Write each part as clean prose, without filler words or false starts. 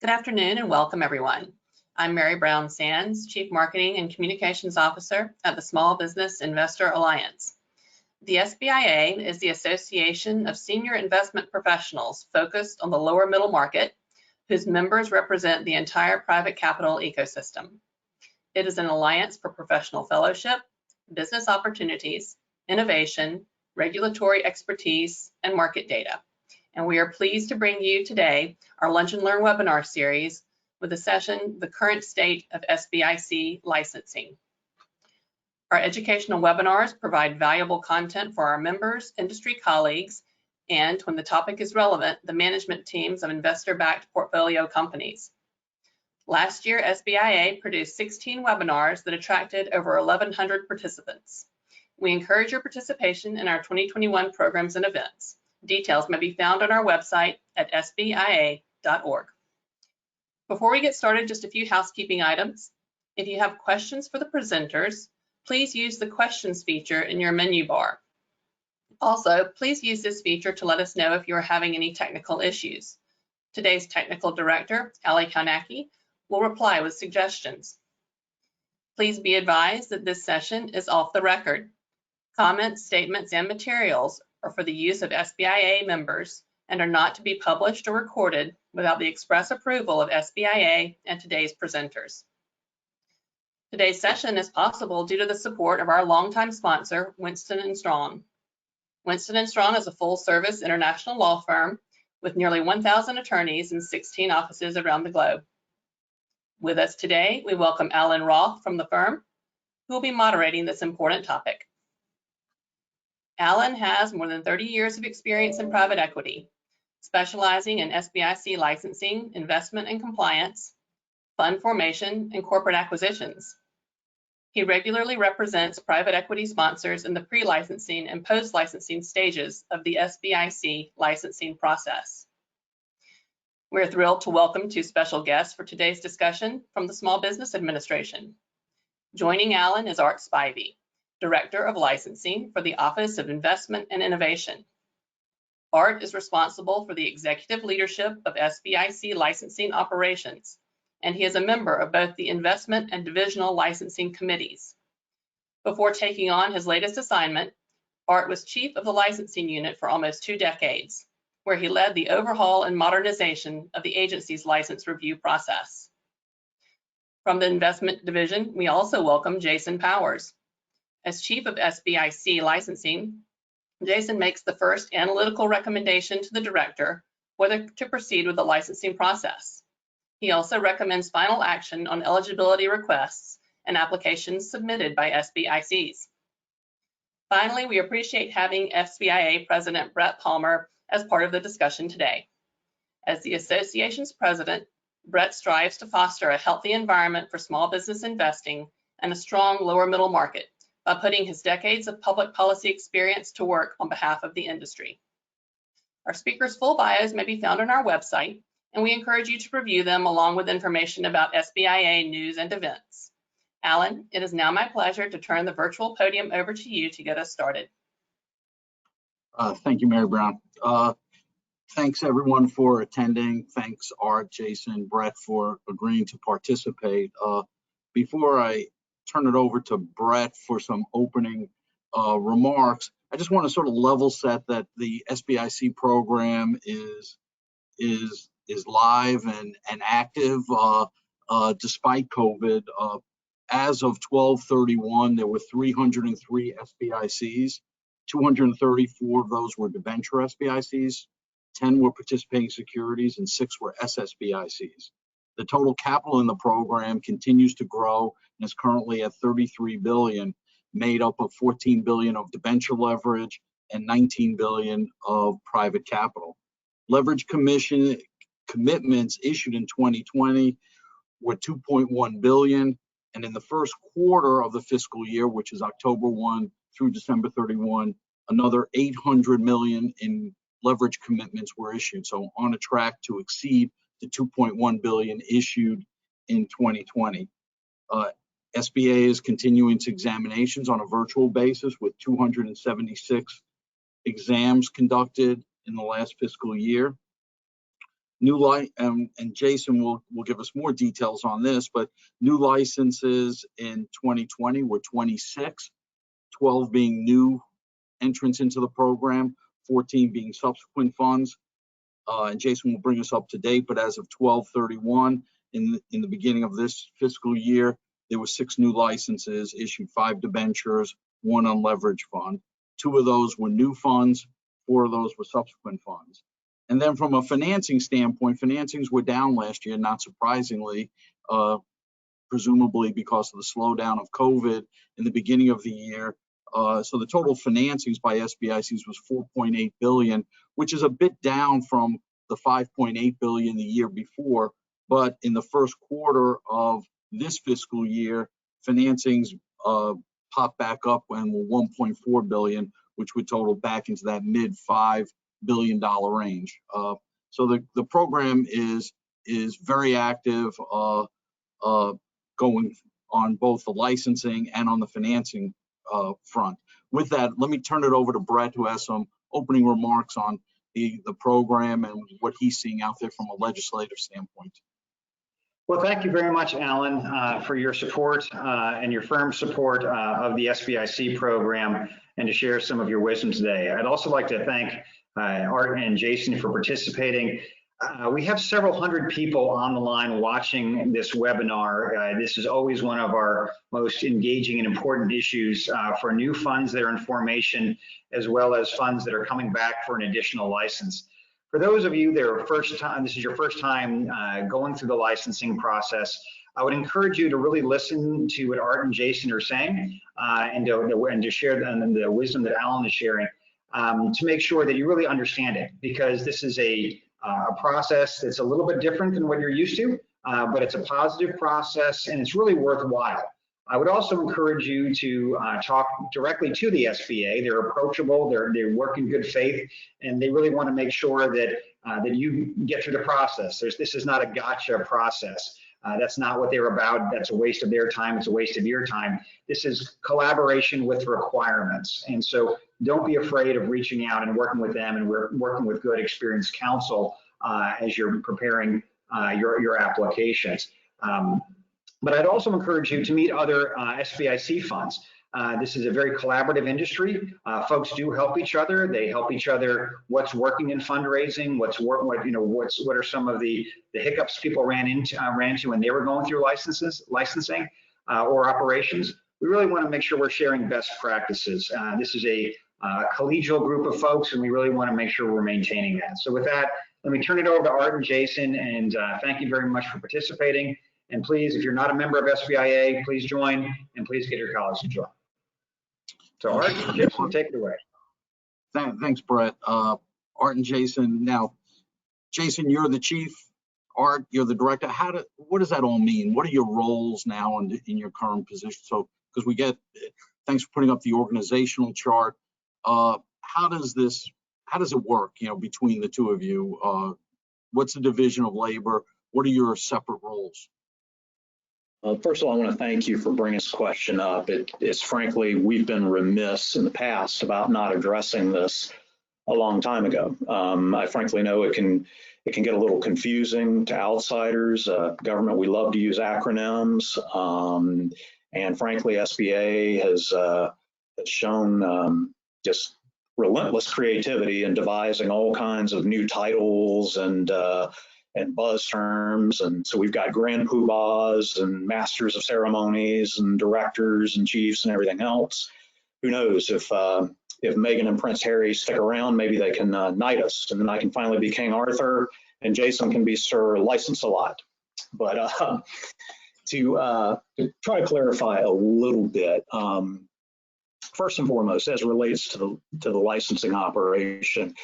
Good afternoon and welcome everyone. I'm Mary Brown Sands, Chief Marketing and Communications Officer at the Small Business Investor Alliance. The SBIA is the Association of Senior Investment Professionals focused on the lower middle market, whose members represent the entire private capital ecosystem. It is an alliance for professional fellowship, business opportunities, innovation, regulatory expertise, and market data. And we are pleased to bring you today our Lunch and Learn webinar series with the session, The Current State of SBIC Licensing. Our educational webinars provide valuable content for our members, industry colleagues, and when the topic is relevant, the management teams of investor-backed portfolio companies. Last year, SBIA produced 16 webinars that attracted over 1,100 participants. We encourage your participation in our 2021 programs and events. Details may be found on our website at sbia.org. Before we get started, just a few housekeeping items. If you have questions for the presenters, please use the questions feature in your menu bar. Also, please use this feature to let us know if you are having any technical issues. Today's technical director, Ali Kaunaki, will reply with suggestions. Please be advised that this session is off the record. Comments, statements, and materials are for the use of SBIA members and are not to be published or recorded without the express approval of SBIA and today's presenters. Today's session is possible due to the support of our longtime sponsor, Winston and Strawn. Winston and Strawn is a full-service international law firm with nearly 1,000 attorneys in 16 offices around the globe. With us today, we welcome Alan Roth from the firm, who will be moderating this important topic. Alan has more than 30 years of experience in private equity, specializing in SBIC licensing, investment and compliance, fund formation, and corporate acquisitions. He regularly represents private equity sponsors in the pre-licensing and post-licensing stages of the SBIC licensing process. We're thrilled to welcome two special guests for today's discussion from the Small Business Administration. Joining Alan is Art Spivey, Director of Licensing for the Office of Investment and Innovation. Art is responsible for the executive leadership of SBIC licensing operations, and he is a member of both the investment and divisional licensing committees. Before taking on his latest assignment, Art was chief of the licensing unit for almost 2 decades, where he led the overhaul and modernization of the agency's license review process. From the investment division, we also welcome Jason Powers. As chief of SBIC licensing, Jason makes the first analytical recommendation to the director whether to proceed with the licensing process. He also recommends final action on eligibility requests and applications submitted by SBICs. Finally, we appreciate having SBIA President Brett Palmer as part of the discussion today. As the association's president, Brett strives to foster a healthy environment for small business investing and a strong lower middle market by putting his decades of public policy experience to work on behalf of the industry. Our speakers' full bios may be found on our website, and we encourage you to review them along with information about SBIA news and events. Alan, it is now my pleasure to turn the virtual podium over to you to get us started. Thank you, Mary Brown. Thanks everyone for attending. Thanks Art, Jason, Brett for agreeing to participate. Before I turn it over to Brett for some opening remarks, I just want to sort of level set that the SBIC program is live and active despite COVID. As of 12/31, there were 303 SBICs. 234 of those were debenture SBICs, 10 were participating securities, and 6 were SSBICs. The total capital in the program continues to grow and is currently at $33 billion, made up of $14 billion of debenture leverage and $19 billion of private capital. Leverage commitments issued in 2020 were $2.1 billion, and in the first quarter of the fiscal year, which is October 1 through December 31, another $800 million in leverage commitments were issued. So on a track to exceed the $2.1 billion issued in 2020. SBA is continuing its examinations on a virtual basis with 276 exams conducted in the last fiscal year. And Jason will give us more details on this, but new licenses in 2020 were 26, 12 being new entrants into the program, 14 being subsequent funds. And Jason will bring us up to date, but as of 12/31, in the beginning of this fiscal year, there were 6 new licenses issued, 5 debentures, 1 unleveraged fund. 2 of those were new funds, 4 of those were subsequent funds. And then from a financing standpoint, financings were down last year, not surprisingly, presumably because of the slowdown of COVID in the beginning of the year. So the total financings by SBICs was $4.8 billion, which is a bit down from the $5.8 billion the year before. But in the first quarter of this fiscal year, financings popped back up and were $1.4 billion, which would total back into that mid $5 billion range. So the program is very active, going on both the licensing and on the financing front. With that, let me turn it over to Brett, who has some opening remarks on the program and what he's seeing out there from a legislative standpoint. Well, thank you very much, Alan, for your support and your firm support of the SBIC program, and to share some of your wisdom today. I'd also like to thank Art and Jason for participating. We have several hundred people on the line watching this webinar. This is always one of our most engaging and important issues for new funds that are in formation, as well as funds that are coming back for an additional license. For those of you that are this is your first time going through the licensing process, I would encourage you to really listen to what Art and Jason are saying and to share the wisdom that Alan is sharing to make sure that you really understand it, because this is a process that's a little bit different than what you're used to, but it's a positive process and it's really worthwhile. I would also encourage you to talk directly to the SBA. They're approachable, they work in good faith, and they really want to make sure that that you get through the process. This is not a gotcha process. That's not what they're about. That's a waste of their time. It's a waste of your time. This is collaboration with requirements. And so don't be afraid of reaching out and working with them, and we're working with good experienced counsel as you're preparing your applications. But I'd also encourage you to meet other SBIC funds. This is a very collaborative industry. Folks do help each other. They help each other. What's working in fundraising? What are some of the hiccups people ran into when they were going through licensing or operations? We really want to make sure we're sharing best practices. This is a collegial group of folks, and we really want to make sure we're maintaining that. So with that, let me turn it over to Art and Jason, and thank you very much for participating. And please, if you're not a member of SBIA, please join, and please get your college to join. So Art, Jason, take it away. Thanks, Brett. Art and Jason. Now, Jason, you're the chief. Art, you're the director. What does that all mean? What are your roles now in your current position? So, because thanks for putting up the organizational chart. How does it work, between the two of you? What's the division of labor? What are your separate roles? First of all, I want to thank you for bringing this question up. It's frankly, we've been remiss in the past about not addressing this a long time ago. I frankly know it can get a little confusing to outsiders. Government, we love to use acronyms, and frankly, SBA has shown just relentless creativity in devising all kinds of new titles and buzz terms. And so we've got grand poobahs and masters of ceremonies and directors and chiefs and everything else. Who knows if Meghan and Prince Harry stick around, maybe they can knight us, and then I can finally be King Arthur and Jason can be Sir License-a-Lot. But to try to clarify a little bit, first and foremost, as it relates to the licensing operation,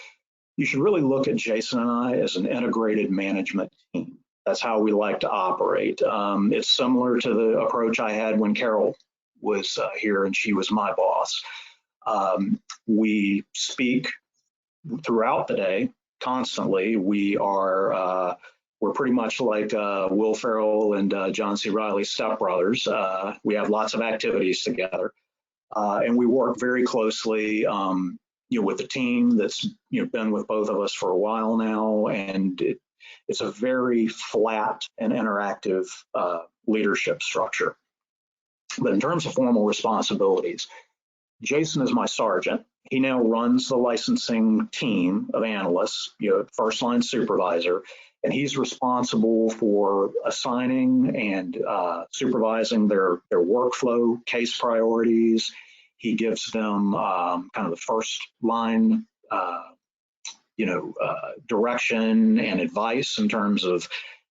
you should really look at Jason and I as an integrated management team. That's how we like to operate. It's similar to the approach I had when Carol was here and she was my boss. We speak throughout the day constantly. We're pretty much like Will Ferrell and John C. Reilly's stepbrothers. We have lots of activities together, and we work very closely with the team that's been with both of us for a while now, and It's a very flat and interactive leadership structure. But in terms of formal responsibilities, Jason is my sergeant. He now runs the licensing team of analysts, first line supervisor, and he's responsible for assigning and supervising their workflow, case priorities. He gives them kind of the first line, direction and advice in terms of,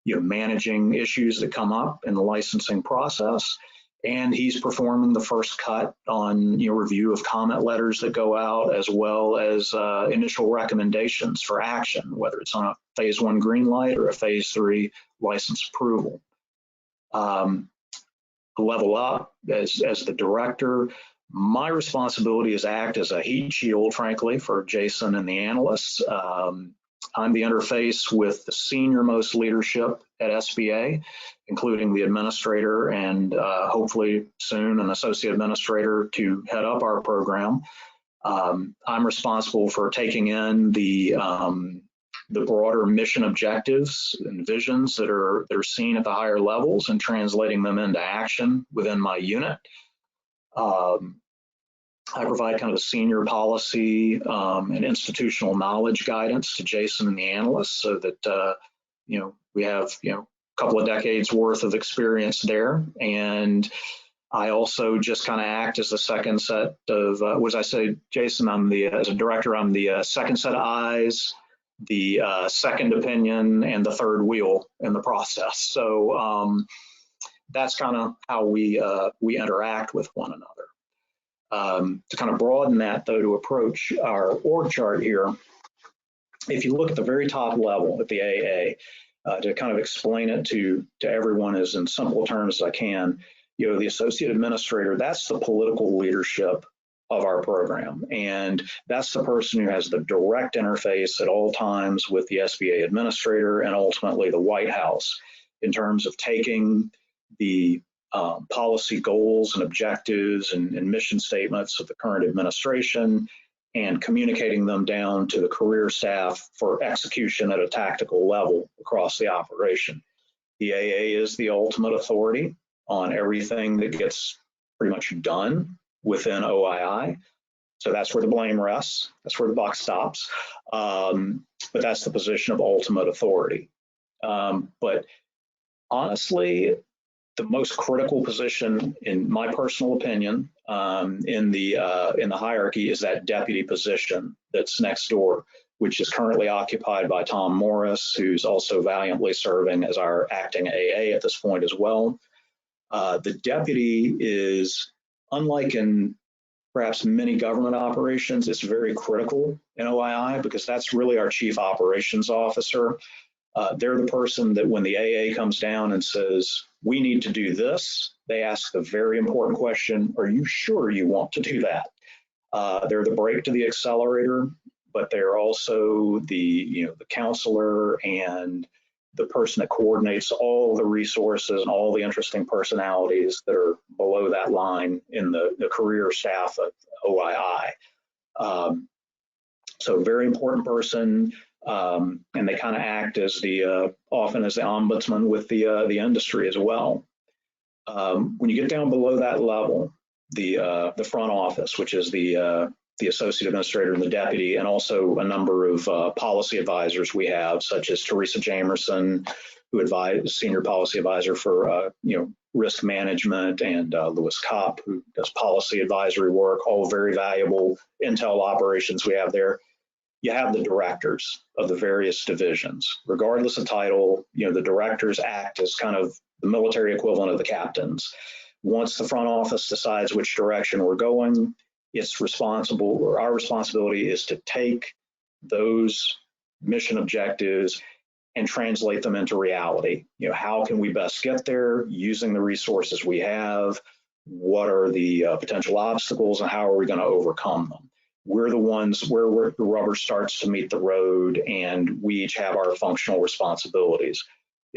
managing issues that come up in the licensing process. And he's performing the first cut on review of comment letters that go out, as well as initial recommendations for action, whether it's on a phase 1 green light or a phase 3 license approval. Level up as the director, my responsibility is act as a heat shield, frankly, for Jason and the analysts. I'm the interface with the senior most leadership at SBA, including the administrator and hopefully soon an associate administrator to head up our program. I'm responsible for taking in the broader mission objectives and visions that are seen at the higher levels and translating them into action within my unit. I provide kind of a senior policy and institutional knowledge guidance to Jason and the analysts so that, we have, a couple of decades worth of experience there. And I also just kind of act as the second set of, as I say, Jason, as a director, I'm the second set of eyes, the second opinion, and the third wheel in the process. So that's kind of how we interact with one another. To kind of broaden that, though, to approach our org chart here, if you look at the very top level at the AA, to kind of explain it to everyone as in simple terms as I can, the associate administrator, that's the political leadership of our program. And that's the person who has the direct interface at all times with the SBA administrator and ultimately the White House in terms of taking the policy goals and objectives and mission statements of the current administration and communicating them down to the career staff for execution at a tactical level across the operation. The AA is the ultimate authority on everything that gets pretty much done within OII. So that's where the blame rests. That's where the buck stops. But that's the position of ultimate authority. But honestly, the most critical position, in my personal opinion, in the hierarchy is that deputy position that's next door, which is currently occupied by Tom Morris, who's also valiantly serving as our acting AA at this point as well. The deputy is, unlike in perhaps many government operations, it's very critical in OII because that's really our chief operations officer. They're the person that when the AA comes down and says, we need to do this, they ask the very important question, are you sure you want to do that? They're the brake to the accelerator, but they're also the counselor and the person that coordinates all the resources and all the interesting personalities that are below that line in the career staff of OII. So very important person. And they kind of act as often as the ombudsman with the industry as well. When you get down below that level, the front office, which is the associate administrator and the deputy, and also a number of policy advisors we have, such as Teresa Jamerson, who senior policy advisor for risk management, and Lewis Kopp, who does policy advisory work, all very valuable intel operations we have there. You have the directors of the various divisions. Regardless of title, the directors act as kind of the military equivalent of the captains. Once the front office decides which direction we're going, our responsibility is to take those mission objectives and translate them into reality. How can we best get there using the resources we have? What are the potential obstacles and how are we going to overcome them? We're the ones where the rubber starts to meet the road, and we each have our functional responsibilities.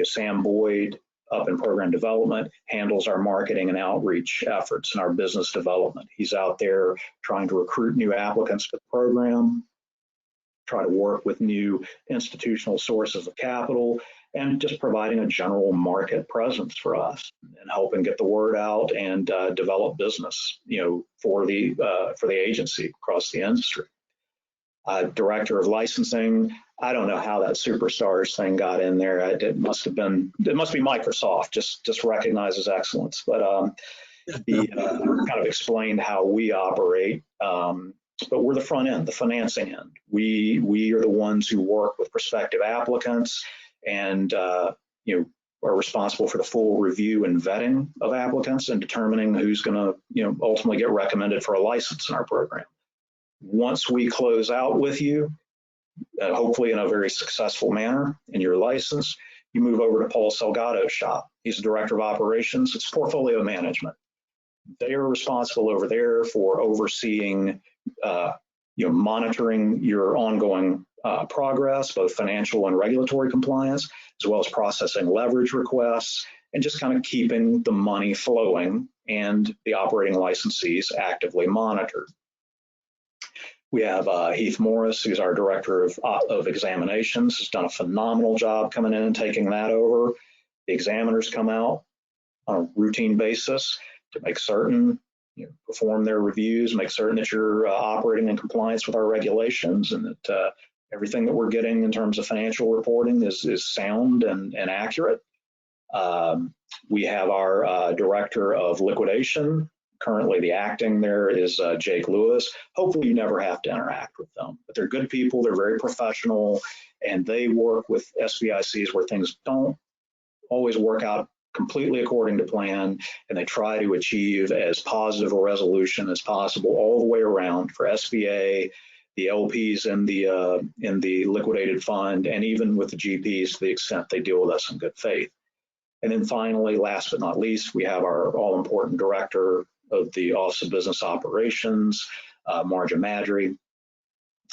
Sam Boyd, up in program development, handles our marketing and outreach efforts and our business development. He's out there trying to recruit new applicants to the program. try to work with new institutional sources of capital, and just providing a general market presence for us and helping get the word out and develop business, for the agency across the industry. Director of licensing, I don't know how that superstars thing got in there. It must be Microsoft, just recognizes excellence. But he kind of explained how we operate. But we're the front end, the financing end. We are the ones who work with prospective applicants and are responsible for the full review and vetting of applicants and determining who's going to ultimately get recommended for a license in our program. Once we close out with you, hopefully in a very successful manner in your license, you move over to Paul Salgado's shop. He's the director of operations. It's portfolio management. They are responsible over there for overseeing, monitoring your ongoing progress, both financial and regulatory compliance, as well as processing leverage requests, and just kind of keeping the money flowing and the operating licensees actively monitored. We have Heath Morris, who's our director of examinations, has done a phenomenal job coming in and taking that over. The examiners come out on a routine basis to make certain, perform their reviews, make certain that you're operating in compliance with our regulations and that everything that we're getting in terms of financial reporting is sound and accurate. We have our director of liquidation. Currently, the acting there is Jake Lewis. Hopefully, you never have to interact with them, but they're good people. They're very professional, and they work with SBICs where things don't always work out completely according to plan, and they try to achieve as positive a resolution as possible all the way around for SBA, the LPs in the liquidated fund, and even with the GPs to the extent they deal with us in good faith. And then finally, last but not least, we have our all-important director of the Office of Business Operations, Marja Madry.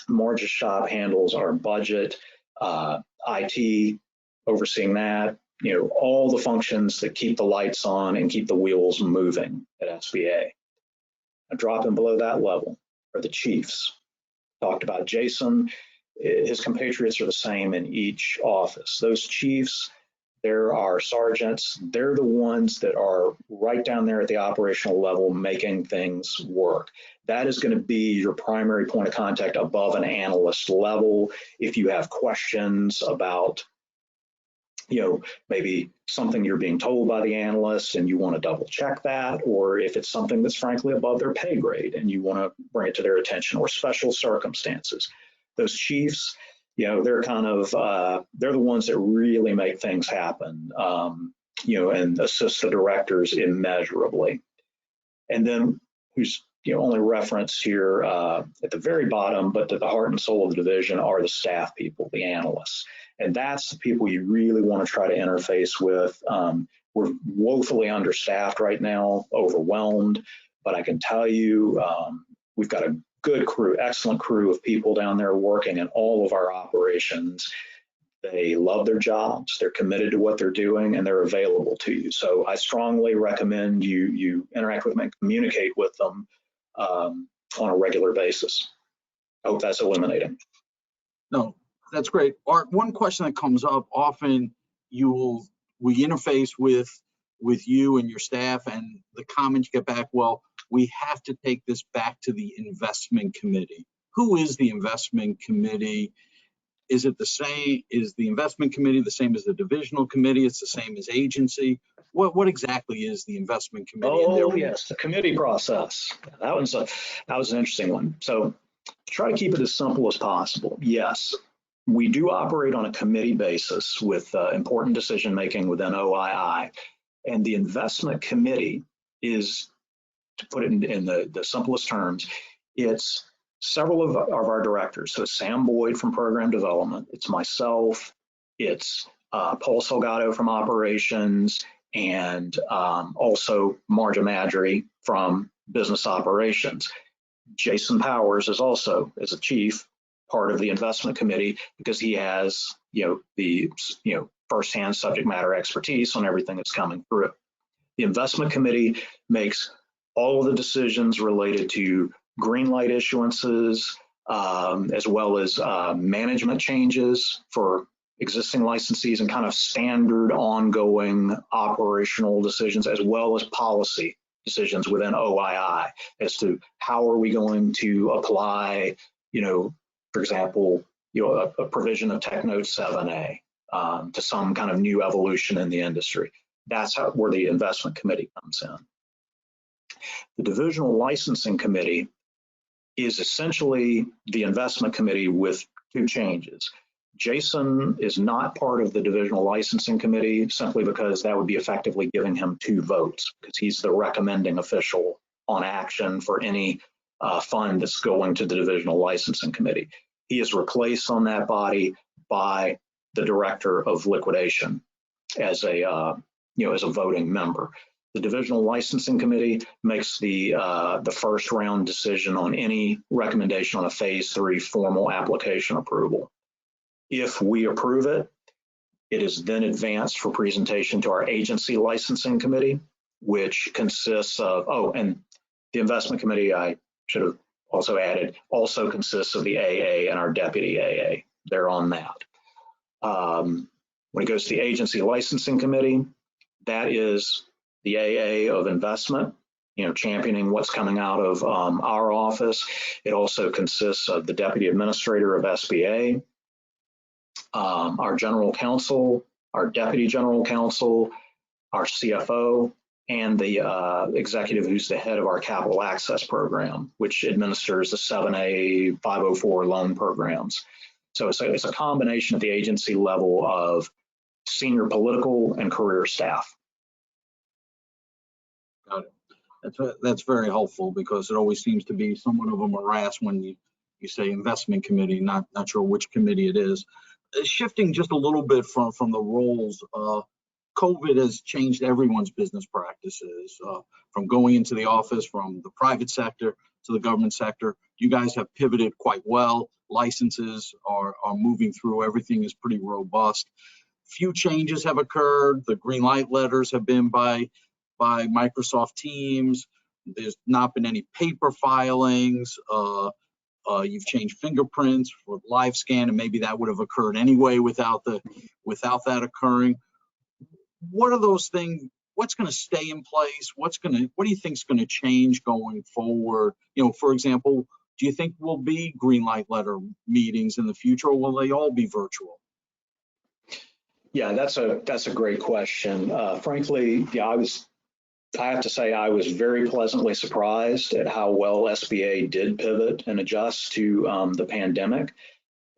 Marja's shop handles our budget, IT, overseeing that, all the functions that keep the lights on and keep the wheels moving at SBA. A dropping below that level are the chiefs. Talked about Jason. His compatriots are the same in each office. Those chiefs, there are sergeants. They're the ones that are right down there at the operational level making things work. That is going to be your primary point of contact above an analyst level. If you have questions about, maybe something you're being told by the analyst and you want to double check that, or if it's something that's frankly above their pay grade and you want to bring it to their attention, or special circumstances. Those chiefs, they're kind of, they're the ones that really make things happen, and assist the directors immeasurably. And then who's only referenced here at the very bottom, but to the heart and soul of the division are the staff people, the analysts. And that's the people you really want to try to interface with. We're woefully understaffed right now, overwhelmed, but I can tell you we've got a good crew, excellent crew of people down there working in all of our operations. They love their jobs, they're committed to what they're doing, and they're available to you. So I strongly recommend you interact with them and communicate with them on a regular basis. I hope that's illuminating. No, that's great. Art, one question that comes up often, we interface with you and your staff, and the comment you get back, well, we have to take this back to the investment committee. Who is the investment committee? Is it the same? Is the investment committee the same as the divisional committee? It's the same as agency? What exactly is the investment committee? Oh, yes, the committee process. That was an interesting one. So try to keep it as simple as possible. Yes, we do operate on a committee basis with important decision making within OII, and the investment committee is, to put it in the simplest terms, it's several of our directors. So Sam Boyd from program development, it's myself, it's Paul Salgado from operations, and also Marja Madry from business operations. Jason Powers is also, as a chief, part of the investment committee because he has the firsthand subject matter expertise on everything that's coming through. The investment committee makes all of the decisions related to green light issuances, as well as management changes for existing licensees and kind of standard ongoing operational decisions, as well as policy decisions within OII as to how are we going to apply, for example, a provision of Tech Note 7A to some kind of new evolution in the industry. That's where the investment committee comes in. The divisional licensing committee is essentially the investment committee with two changes. Jason is not part of the divisional licensing committee simply because that would be effectively giving him 2 votes, because he's the recommending official on action for any fund that's going to the divisional licensing committee. He is replaced on that body by the director of liquidation as a voting member. The divisional licensing committee makes the first round decision on any recommendation on a phase 3 formal application approval. If we approve it, it is then advanced for presentation to our agency licensing committee, which consists of, and the investment committee, I should have also added, also consists of the AA and our deputy AA. They're on that. When it goes to the agency licensing committee, that is the AA of investment, championing what's coming out of our office. It also consists of the deputy administrator of SBA, our general counsel, our deputy general counsel, our CFO, and the executive who's the head of our capital access program, which administers the 7A 504 loan programs. So it's a combination at the agency level of senior political and career staff. Got it. That's very helpful, because it always seems to be somewhat of a morass when you say investment committee, not sure which committee it is. Shifting just a little bit from the roles, COVID has changed everyone's business practices, from going into the office, from the private sector to the government sector. You guys have pivoted quite well. Licenses are moving through. Everything is pretty robust. Few changes have occurred. The green light letters have been by Microsoft Teams. There's not been any paper filings. You've changed fingerprints for live scan, and maybe that would have occurred anyway without that occurring. What are those things? What's going to stay in place? What do you think is going to change going forward? For example, do you think will be green light letter meetings in the future, or will they all be virtual? Yeah, that's a great question. Frankly, I have to say I was very pleasantly surprised at how well SBA did pivot and adjust to the pandemic.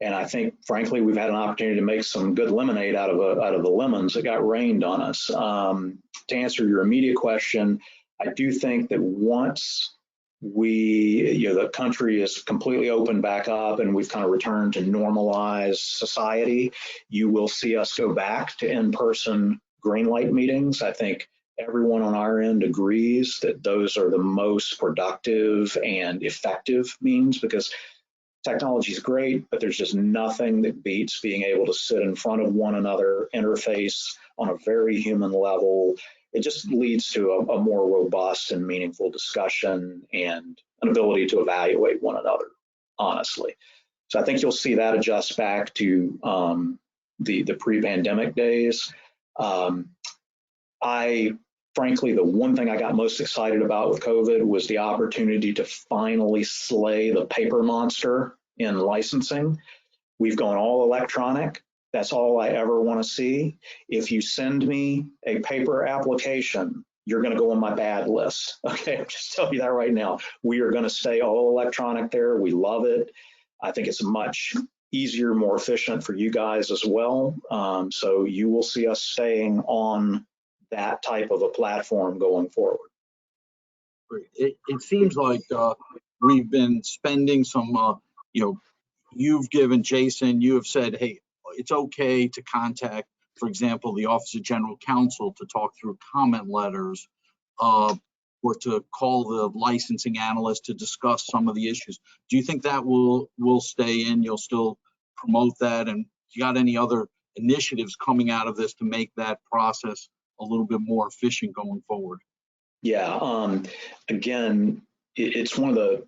And I think, frankly, we've had an opportunity to make some good lemonade out of the lemons that got rained on us. To answer your immediate question, I do think that once the country is completely opened back up and we've kind of returned to normalized society, you will see us go back to in-person green light meetings. I think everyone on our end agrees that those are the most productive and effective means, because technology is great, but there's just nothing that beats being able to sit in front of one another, interface on a very human level. It just leads to a more robust and meaningful discussion and an ability to evaluate one another, honestly. So I think you'll see that adjust back to the pre-pandemic days. Frankly, the one thing I got most excited about with COVID was the opportunity to finally slay the paper monster in licensing. We've gone all electronic. That's all I ever want to see. If you send me a paper application, you're going to go on my bad list. Okay, I'm just telling you that right now. We are going to stay all electronic there. We love it. I think it's much easier, more efficient for you guys as well. So you will see us staying on that type of a platform going forward. It seems like we've been spending some, you've given Jason, you have said, hey, it's okay to contact, for example, the Office of General Counsel to talk through comment letters, or to call the licensing analyst to discuss some of the issues. Do you think that will stay in? You'll still promote that? And you got any other initiatives coming out of this to make that process a little bit more efficient going forward? Yeah, again, it's one of the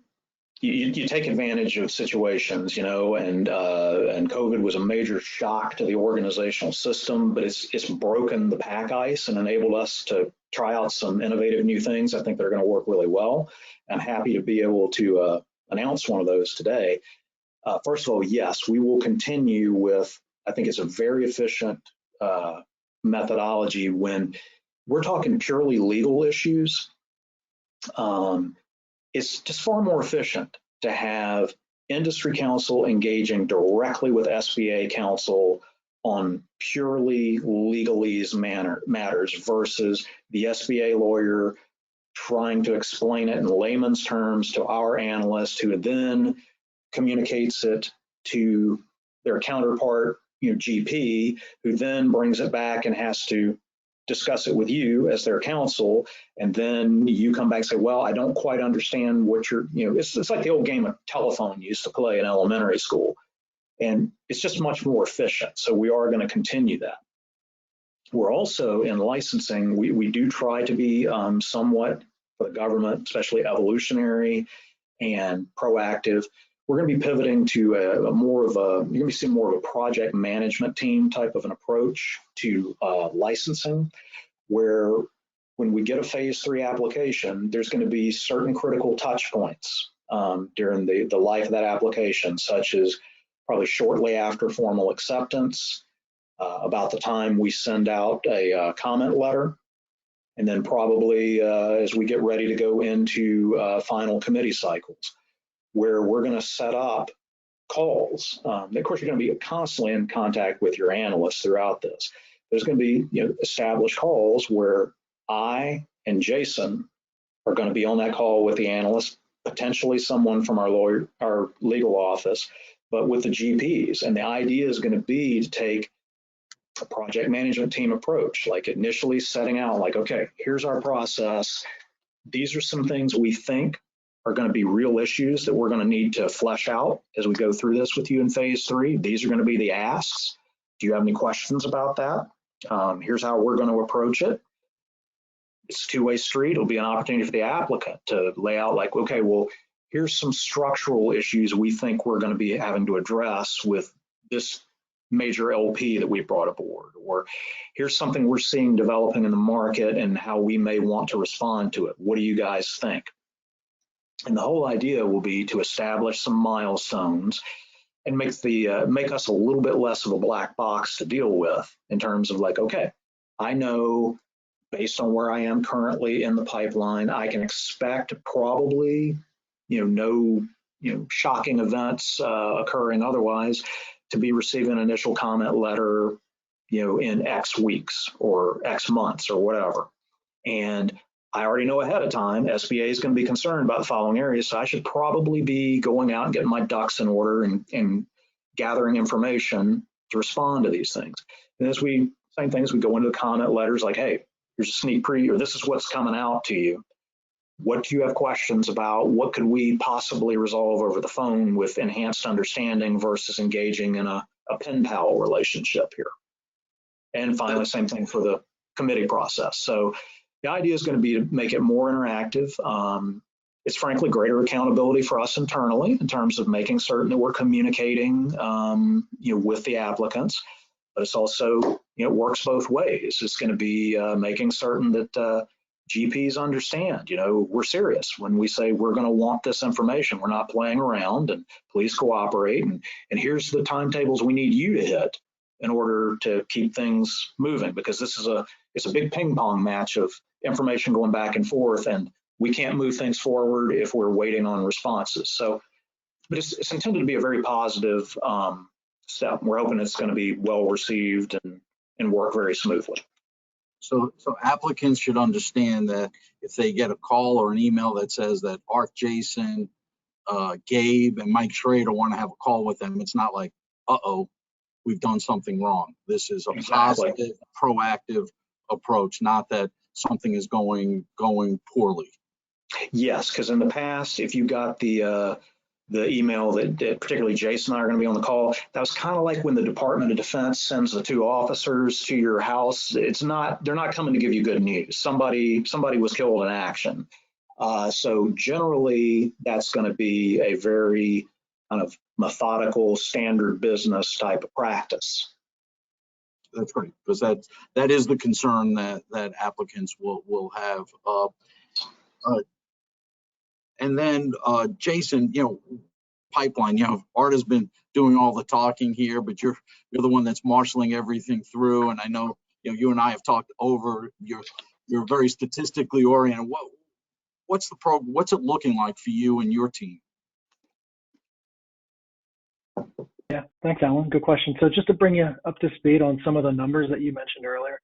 you take advantage of situations, and COVID was a major shock to the organizational system, but it's broken the pack ice and enabled us to try out some innovative new things. I think they're going to work really well. I'm happy to be able to announce one of those today. First of all, yes, we will continue with, I think it's a very efficient methodology when we're talking purely legal issues. It's just far more efficient to have industry counsel engaging directly with SBA counsel on purely legalese matters versus the SBA lawyer trying to explain it in layman's terms to our analyst, who then communicates it to their counterpart, GP, who then brings it back and has to discuss it with you as their counsel, and then you come back and say, well, I don't quite understand what you're, it's like the old game of telephone you used to play in elementary school, and it's just much more efficient. So we are going to continue that. We're also in licensing, we do try to be somewhat, for the government, especially evolutionary and proactive. We're going to be pivoting to you're going to be seeing more of a project management team type of an approach to licensing, where when we get a phase 3 application, there's going to be certain critical touch points during the life of that application, such as probably shortly after formal acceptance, about the time we send out a comment letter, and then probably as we get ready to go into final committee cycles, where we're going to set up calls. Of course, you're going to be constantly in contact with your analysts throughout this. There's going to be established calls where I and Jason are going to be on that call with the analyst, potentially someone from our legal office, but with the GPs. And the idea is going to be to take a project management team approach, like initially setting out like, okay, here's our process. These are some things we think are going to be real issues that we're going to need to flesh out as we go through this with you in phase 3. These are going to be the asks. Do you have any questions about that? Here's how we're going to approach it. It's a two-way street. It'll be an opportunity for the applicant to lay out like, okay, well, here's some structural issues we think we're going to be having to address with this major LP that we brought aboard, or here's something we're seeing developing in the market and how we may want to respond to it. What do you guys think? And the whole idea will be to establish some milestones and make us a little bit less of a black box to deal with in terms of like, okay, I know based on where I am currently in the pipeline, I can expect probably, no shocking events occurring otherwise, to be receiving an initial comment letter, in X weeks or X months or whatever. And I already know ahead of time, SBA is going to be concerned about the following areas, so I should probably be going out and getting my ducks in order and gathering information to respond to these things. And as we go into the comment letters like, hey, here's a sneak preview, or this is what's coming out to you. What do you have questions about? What could we possibly resolve over the phone with enhanced understanding versus engaging in a pen pal relationship here? And finally, same thing for the committee process. So the idea is going to be to make it more interactive. It's frankly greater accountability for us internally in terms of making certain that we're communicating, with the applicants. But it's also, it works both ways. It's going to be making certain that GPs understand, we're serious when we say we're going to want this information. We're not playing around, and please cooperate. And here's the timetables we need you to hit in order to keep things moving, because it's a big ping pong match of information going back and forth, and we can't move things forward if we're waiting on responses. So, but it's intended to be a very positive step. We're hoping it's going to be well received and work very smoothly. So applicants should understand that if they get a call or an email that says that Art Jason, Gabe, and Mike Schrader want to have a call with them, it's not like, uh-oh, we've done something wrong. This is a positive, proactive approach, not that something is going poorly. Yes, because in the past, if you got the email that particularly Jason and I are going to be on the call, that was kind of like when the Department of Defense sends the 2 officers to your house. They're not coming to give you good news. Somebody was killed in action. So generally, that's going to be a very kind of methodical, standard business type of practice. That's great, because that is the concern that applicants will have. And then Jason, pipeline. Art has been doing all the talking here, but you're the one that's marshaling everything through. And I know you and I have talked over. You're very statistically oriented. What's it looking like for you and your team? Yeah, thanks, Alan. Good question. So just to bring you up to speed on some of the numbers that you mentioned earlier,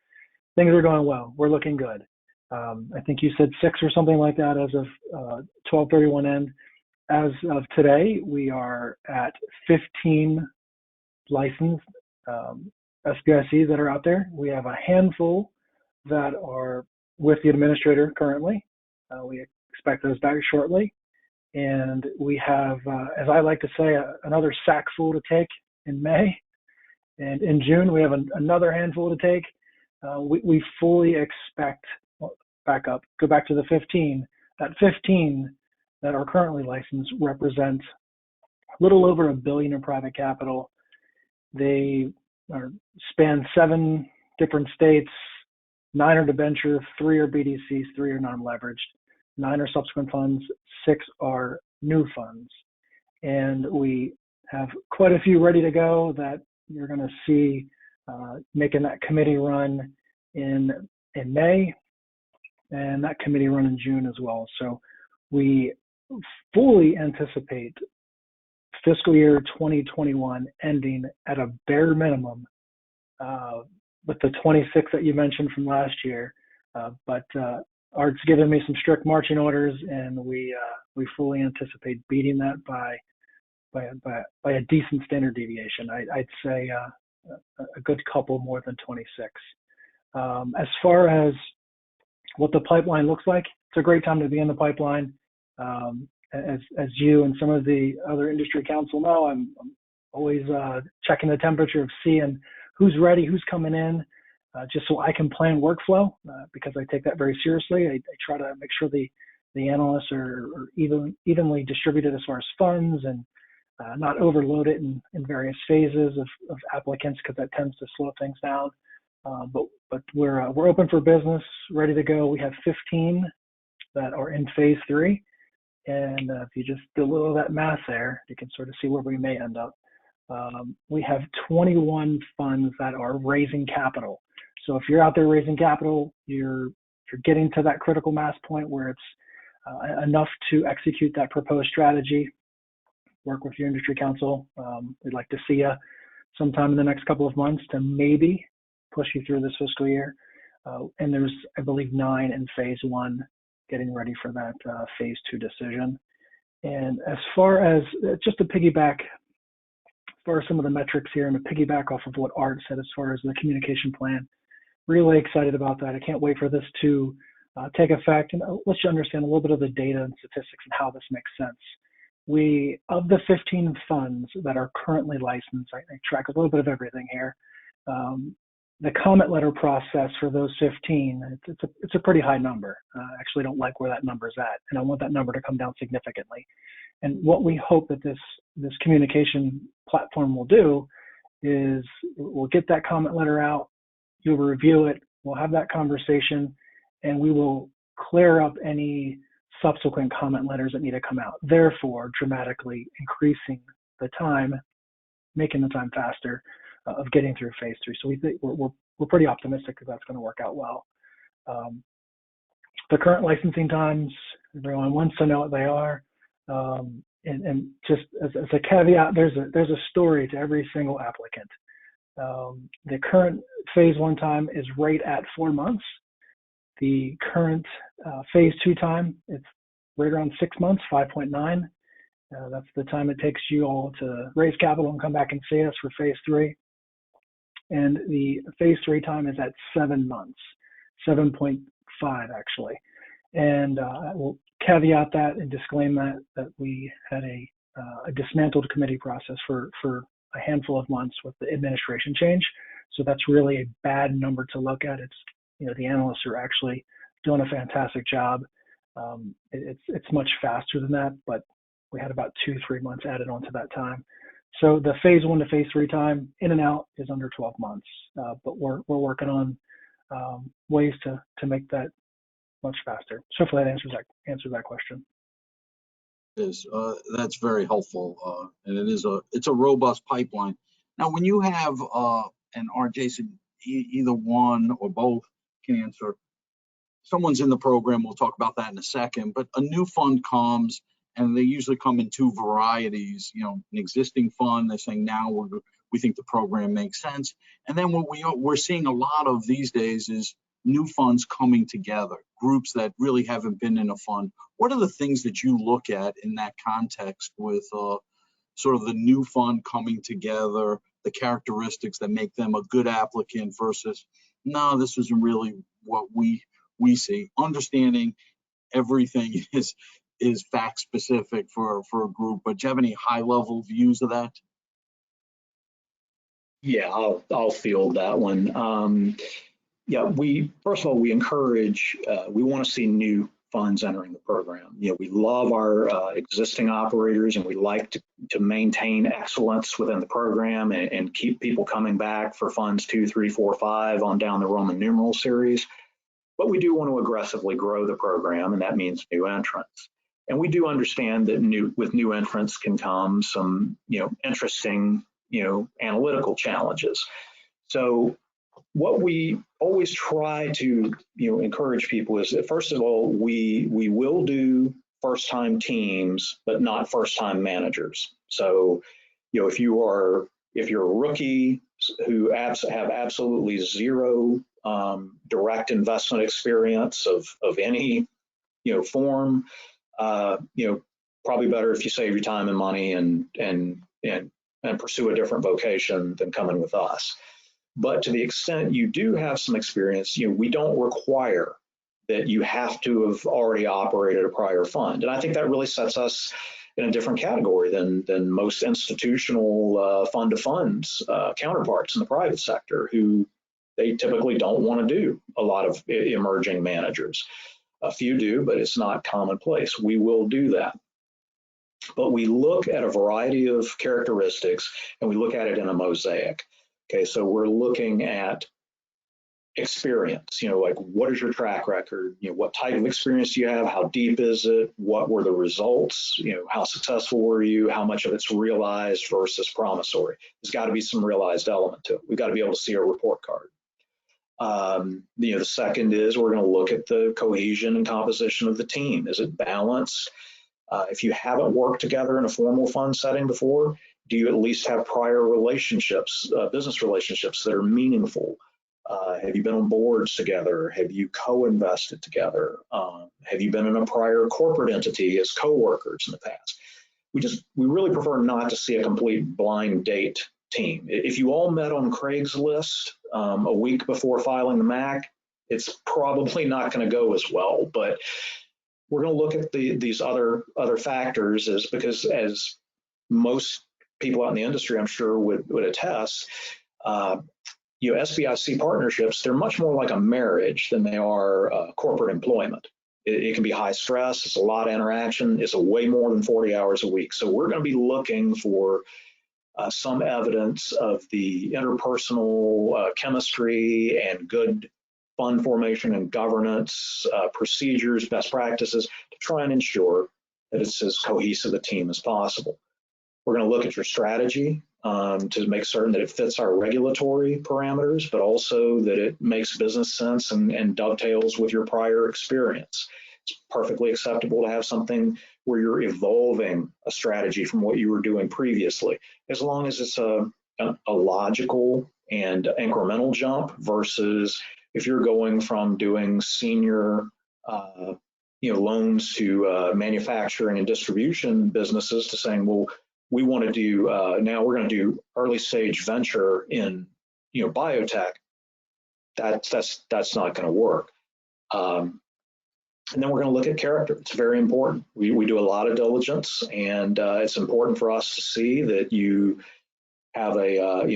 things are going well. We're looking good. I think you said 6 or something like that as of 12/31 end. As of today, we are at 15 licensed SBICs that are out there. We have a handful that are with the administrator currently. We expect those back shortly. And we have, as I like to say, another sack full to take in May. And in June, we have another handful to take. We fully expect, go back to the 15. That 15 that are currently licensed represent a little over $1 billion in private capital. They span 7 different states, 9 are debenture, 3 are BDCs, 3 are non-leveraged, 9 are subsequent funds, 6 are new funds. And we have quite a few ready to go that you're going to see making that committee run in May, and that committee run in June as well. So we fully anticipate fiscal year 2021 ending at a bare minimum with the 26 that you mentioned from last year. But Art's given me some strict marching orders, and we fully anticipate beating that by a decent standard deviation. I'd say a good couple more than 26. As far as what the pipeline looks like, it's a great time to be in the pipeline. As you and some of the other industry counsel know, I'm always checking the temperature of seeing who's ready, who's coming in, just so I can plan workflow, because I take that very seriously. I try to make sure the analysts are evenly distributed as far as funds, and not overload it in various phases of applicants, because that tends to slow things down. But we're open for business, ready to go. We have 15 that are in phase 3. And if you just do a little of that math there, you can sort of see where we may end up. We have 21 funds that are raising capital. So if you're out there raising capital, you're getting to that critical mass point where it's enough to execute that proposed strategy. Work with your industry counsel. We'd like to see you sometime in the next couple of months to maybe push you through this fiscal year. And there's, I believe, 9 in phase 1, getting ready for that phase 2 decision. And as far as, just to piggyback, as far as some of the metrics here, and to piggyback off of what Art said as far as the communication plan, really excited about that. I can't wait for this to take effect, and let you understand a little bit of the data and statistics and how this makes sense. Of the 15 funds that are currently licensed, I track a little bit of everything here. The comment letter process for those 15, it's a pretty high number. I actually don't like where that number's at, and I want that number to come down significantly. And what we hope that this communication platform will do is we'll get that comment letter out, you'll review it, we'll have that conversation, and we will clear up any subsequent comment letters that need to come out, therefore dramatically increasing the time, making the time faster of getting through phase 3. So we think we're pretty optimistic that that's going to work out well. The current licensing times, everyone wants to know what they are. And just as a caveat, there's a story to every single applicant. The current phase 1 time is right at 4 months. The current phase 2 time, it's right around 6 months, 5.9. That's the time it takes you all to raise capital and come back and see us for phase 3. And the phase 3 time is at 7 months, 7.5 actually. And I will caveat that and disclaim that we had a dismantled committee process for a handful of months with the administration change. So that's really a bad number to look at. It's, the analysts are actually doing a fantastic job. It's much faster than that, but we had about 2-3 months added onto that time. So the phase 1 to phase 3 time in and out is under 12 months, but we're working on ways to make that much faster. So hopefully that answers that question. That's very helpful, and it's a robust pipeline. Now, when you have and Jason, either one or both can answer. Someone's in the program. We'll talk about that in a second. But a new fund comes, and they usually come in two varieties. You know, an existing fund. They're saying now we think the program makes sense. And then what we're seeing a lot of these days is new funds coming together, groups that really haven't been in a fund. What are the things that you look at in that context with sort of the new fund coming together, the characteristics that make them a good applicant versus, no, this isn't really what we see? Understanding everything is fact specific for a group, but do you have any high level views of that? Yeah, I'll field that one. Yeah, first of all, we encourage, we want to see new funds entering the program. You know, we love our existing operators, and we like to maintain excellence within the program and keep people coming back for funds 2, 3, 4, 5 on down the Roman numeral series. But we do want to aggressively grow the program, and that means new entrants. And we do understand that with new entrants can come some, interesting, analytical challenges. So what we always try to, encourage people is that, first of all, we will do first-time teams, but not first-time managers. So, if you're a rookie who have absolutely zero direct investment experience of any, form, probably better if you save your time and money and pursue a different vocation than coming with us. But to the extent you do have some experience, we don't require that you have to have already operated a prior fund. And I think that really sets us in a different category than most institutional fund-to-funds counterparts in the private sector, who they typically don't want to do a lot of emerging managers. A few do, but it's not commonplace. We will do that. But we look at a variety of characteristics, and we look at it in a mosaic. Okay, so we're looking at experience, like what is your track record? What type of experience do you have? How deep is it? What were the results? How successful were you? How much of it's realized versus promissory? There's got to be some realized element to it. We've got to be able to see a report card. The second is we're going to look at the cohesion and composition of the team. Is it balanced? If you haven't worked together in a formal fund setting before, do you at least have prior relationships, business relationships that are meaningful? Have you been on boards together? Have you co-invested together? Have you been in a prior corporate entity as co-workers in the past? We really prefer not to see a complete blind date team. If you all met on Craigslist a week before filing the MAC, it's probably not going to go as well. But we're going to look at these other factors, because as most people out in the industry, I'm sure, would attest, SBIC partnerships, they're much more like a marriage than they are corporate employment. It can be high stress. It's a lot of interaction. It's way more than 40 hours a week. So we're going to be looking for some evidence of the interpersonal chemistry and good fund formation and governance procedures, best practices, to try and ensure that it's as cohesive a team as possible. We're going to look at your strategy to make certain that it fits our regulatory parameters, but also that it makes business sense and dovetails with your prior experience. It's perfectly acceptable to have something where you're evolving a strategy from what you were doing previously, as long as it's a logical and incremental jump, versus if you're going from doing senior loans to manufacturing and distribution businesses to saying, well, we want to do now we're going to do early stage venture in biotech. That's not going to work. And then we're going to look at character. It's very important. We do a lot of diligence, and it's important for us to see that you have a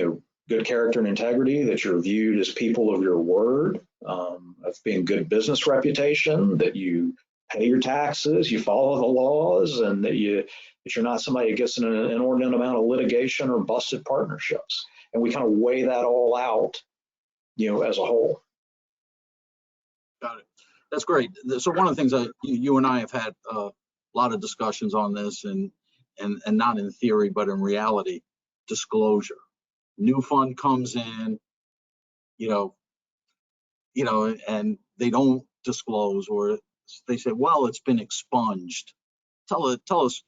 good character and integrity, that you're viewed as people of your word, of being good business reputation, that you pay your taxes, you follow the laws, and that you're not somebody who gets in an inordinate amount of litigation or busted partnerships. And we kind of weigh that all out, as a whole. Got it. That's great. So one of the things that you and I have had a lot of discussions on this, and not in theory, but in reality, disclosure. New fund comes in, and they don't disclose, or they say, well, it's been expunged. Tell us,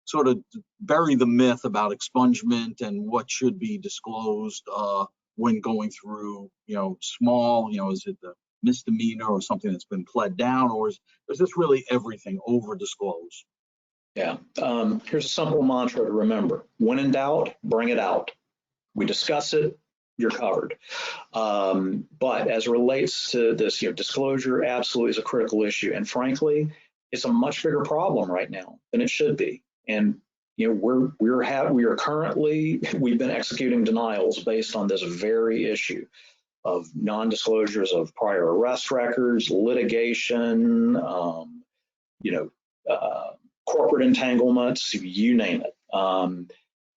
sort of bury the myth about expungement and what should be disclosed when going through, small, is it the misdemeanor or something that's been pled down, or is this really everything over disclosed? Yeah. Here's a simple mantra to remember. When in doubt, bring it out. We discuss it, you're covered. But as it relates to this, disclosure absolutely is a critical issue. And frankly, it's a much bigger problem right now than it should be. And we've been executing denials based on this very issue of non-disclosures of prior arrest records, litigation, corporate entanglements, you name it.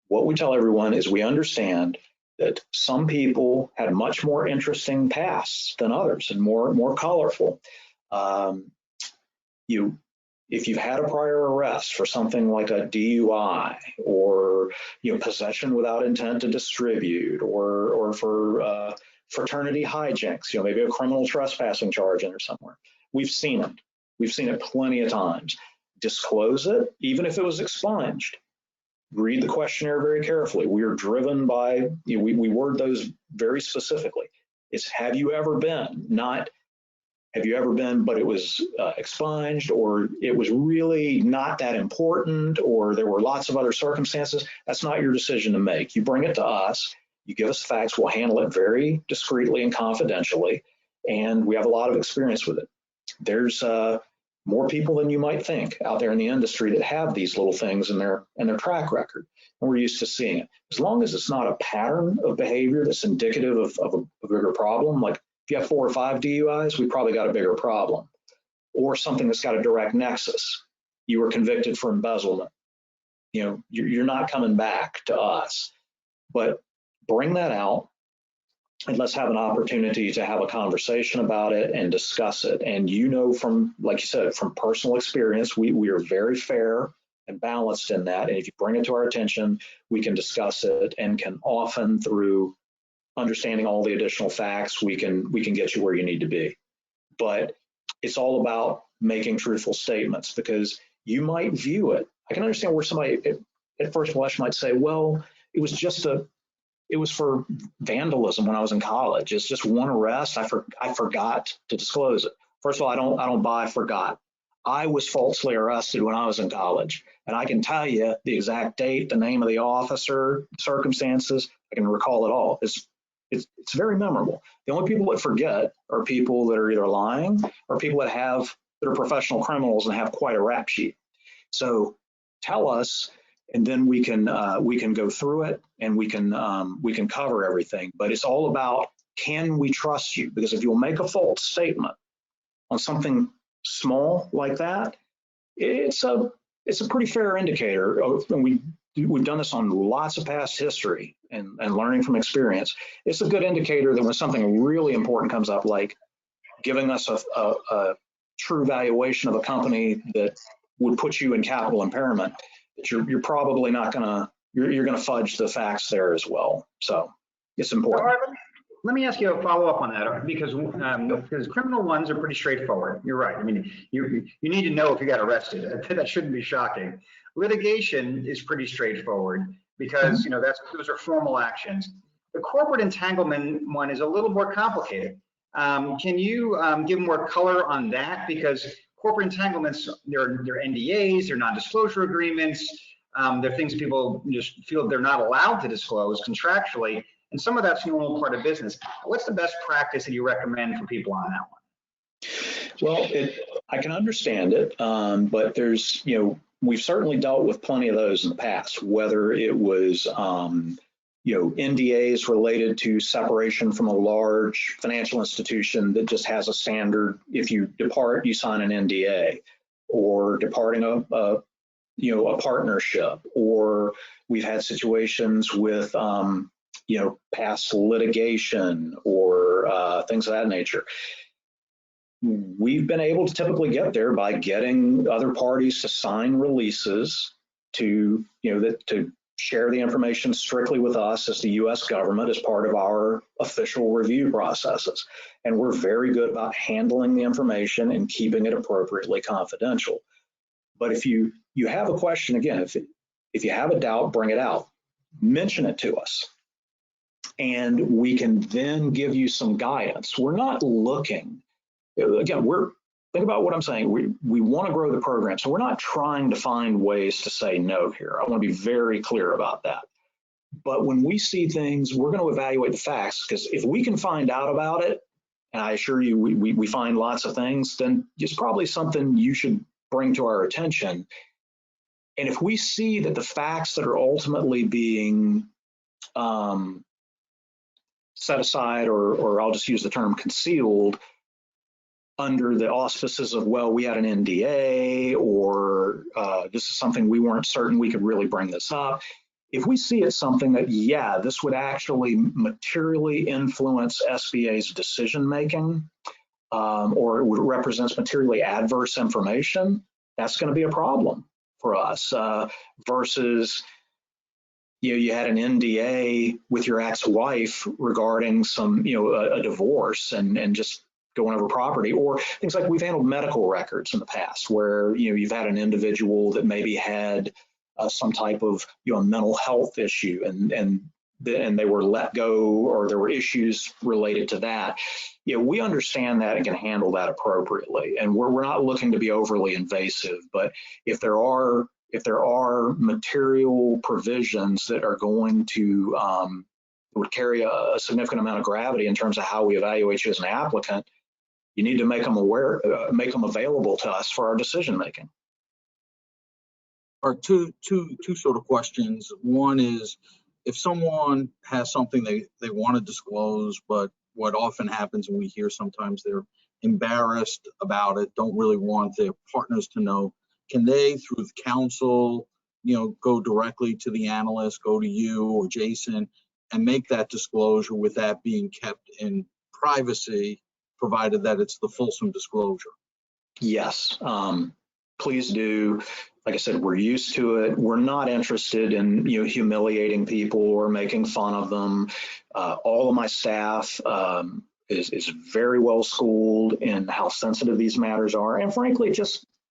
What we tell everyone is we understand that some people had much more interesting pasts than others and more colorful. If you've had a prior arrest for something like a DUI, or possession without intent to distribute, or for fraternity hijinks, maybe a criminal trespassing charge in or somewhere, we've seen it. We've seen it plenty of times. Disclose it, even if it was expunged. Read the questionnaire very carefully. We are driven by, we word those very specifically. It's have you ever been, not have you ever been, but it was expunged, or it was really not that important, or there were lots of other circumstances. That's not your decision to make. You bring it to us, you give us facts, we'll handle it very discreetly and confidentially, and we have a lot of experience with it. There's more people than you might think out there in the industry that have these little things in their track record, and we're used to seeing it. As long as it's not a pattern of behavior that's indicative of a bigger problem, like if you have 4 or 5 DUIs, we probably got a bigger problem, or something that's got a direct nexus. You were convicted for embezzlement. You're not coming back to us, but bring that out. And let's have an opportunity to have a conversation about it and discuss it. And from, like you said, from personal experience, we are very fair and balanced in that. And if you bring it to our attention, we can discuss it, and can often, through understanding all the additional facts, we can get you where you need to be. But it's all about making truthful statements, because you might view it. I can understand where somebody at first blush might say, well, it was for vandalism when I was in college. It's just one arrest. I forgot to disclose it. First of all, I don't buy forgot. I was falsely arrested when I was in college, and I can tell you the exact date, the name of the officer, circumstances. I can recall it all. It's very memorable. The only people that forget are people that are either lying, or people that are professional criminals and have quite a rap sheet. So tell us, and then we can go through it, and we can cover everything. But it's all about, can we trust you? Because if you'll make a false statement on something small like that, it's a pretty fair indicator. And we've done this on lots of past history and learning from experience. It's a good indicator that when something really important comes up, like giving us a true valuation of a company that would put you in capital impairment, you're probably not you're gonna fudge the facts there as well. So it's important. All right, let me ask you a follow-up on that, because criminal ones are pretty straightforward. You're right. I mean, you need to know if you got arrested. That shouldn't be shocking. Litigation is pretty straightforward, because those are formal actions. The corporate entanglement one is a little more complicated. Can you give more color on that? Because corporate entanglements, they're NDAs, they're non-disclosure agreements, they're things people just feel they're not allowed to disclose contractually, and some of that's normal part of business. What's the best practice that you recommend for people on that one? Well, I can understand it, but there's, we've certainly dealt with plenty of those in the past, whether it was NDAs related to separation from a large financial institution that just has a standard, if you depart, you sign an NDA, or departing a partnership, or we've had situations with, past litigation or things of that nature. We've been able to typically get there by getting other parties to sign releases to share the information strictly with us as the U.S. government as part of our official review processes. And we're very good about handling the information and keeping it appropriately confidential. But if you have a question, again, if you have a doubt, bring it out, mention it to us, and we can then give you some guidance. We're not looking, again, think about what I'm saying. We want to grow the program, so we're not trying to find ways to say no here. I want to be very clear about that. But when we see things, we're going to evaluate the facts, because if we can find out about it, and I assure you we find lots of things, then it's probably something you should bring to our attention. And if we see that the facts that are ultimately being set aside, or I'll just use the term concealed, under the auspices of, well, we had an NDA, or this is something we weren't certain we could really bring this up. If we see it's something that, yeah, this would actually materially influence SBA's decision-making, or it represents materially adverse information, that's going to be a problem for us, versus you had an NDA with your ex-wife regarding some, a divorce and just going over property, or things like we've handled medical records in the past where, you've had an individual that maybe had some type of, mental health issue, and they were let go, or there were issues related to that. We understand that and can handle that appropriately. And we're not looking to be overly invasive, but if there are material provisions that are going to would carry a significant amount of gravity in terms of how we evaluate you as an applicant, you need to make them available to us for our decision making. Or two sort of questions. One is, if someone has something they want to disclose, but what often happens, and we hear sometimes they're embarrassed about it, don't really want their partners to know, can they, through the counsel, go directly to the analyst, go to you or Jason, and make that disclosure with that being kept in privacy, provided that it's the fulsome disclosure? Yes, please do. Like I said, we're used to it. We're not interested in humiliating people or making fun of them. All of my staff is very well schooled in how sensitive these matters are, and frankly,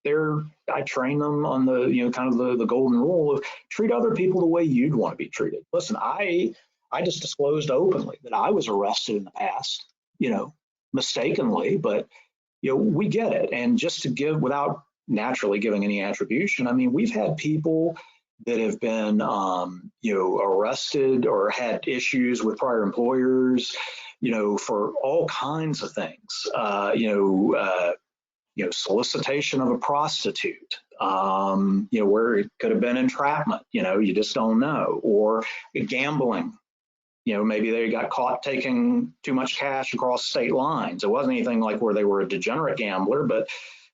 I train them on the kind of the golden rule of treat other people the way you'd want to be treated. Listen, I just disclosed openly that I was arrested in the past, mistakenly, but we get it. And just to give, without naturally giving any attribution, I mean, we've had people that have been arrested or had issues with prior employers, for all kinds of things, solicitation of a prostitute, where it could have been entrapment, you just don't know, or gambling. Maybe they got caught taking too much cash across state lines. It wasn't anything like where they were a degenerate gambler, but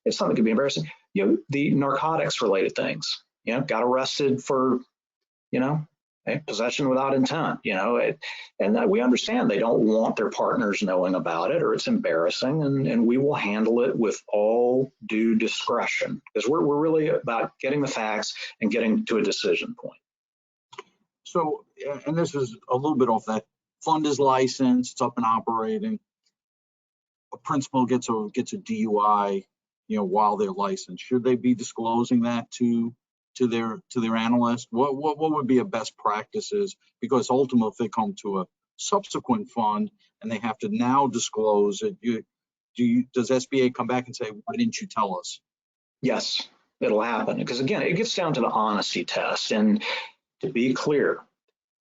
it's something that could be embarrassing. The narcotics related things, got arrested for, possession without intent, and that we understand they don't want their partners knowing about it, or it's embarrassing, and we will handle it with all due discretion, because we're really about getting the facts and getting to a decision point. So, and this is a little bit off that, fund is licensed, it's up and operating. A principal gets a DUI, while they're licensed. Should they be disclosing that to their analyst? What would be a best practices? Because ultimately, if they come to a subsequent fund and they have to now disclose it, does SBA come back and say, why didn't you tell us? Yes, it'll happen. Because again, it gets down to the honesty test. And to be clear,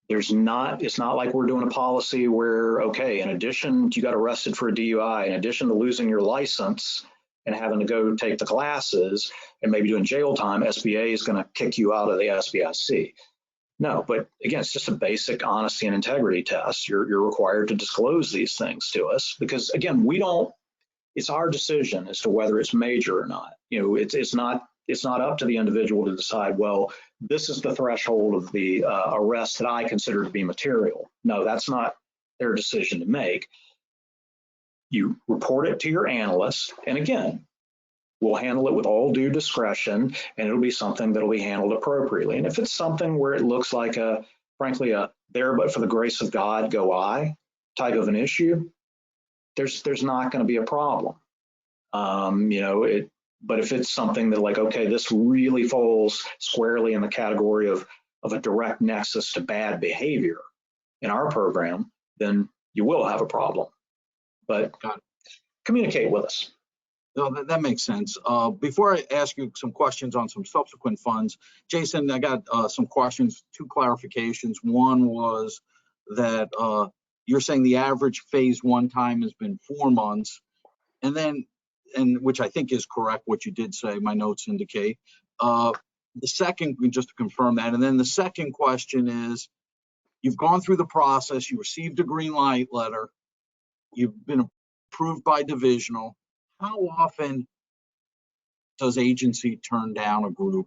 it's not like we're doing a policy where, okay, in addition, you got arrested for a DUI, in addition to losing your license and having to go take the classes and maybe doing jail time, SBA is going to kick you out of the SBIC. No, but again, it's just a basic honesty and integrity test. You're required to disclose these things to us because, again, it's our decision as to whether it's major or not. It's not up to the individual to decide, well, this is the threshold of the arrest that I consider to be material. No, that's not their decision to make. You report it to your analyst, and again, we'll handle it with all due discretion, and it'll be something that'll be handled appropriately. And if it's something where it looks like frankly, there but for the grace of God go I type of an issue, there's not going to be a problem. But if it's something that like, okay, this really falls squarely in the category of a direct nexus to bad behavior in our program, then you will have a problem. But communicate with us. No, that makes sense. Before I ask you some questions on some subsequent funds, Jason, I got some questions, 2 clarifications. One was that you're saying the average phase 1 time has been 4 months, and which I think is correct, what you did say, my notes indicate. The second, just to confirm that, and then the second question is, you've gone through the process, you received a green light letter, you've been approved by divisional. How often does agency turn down a group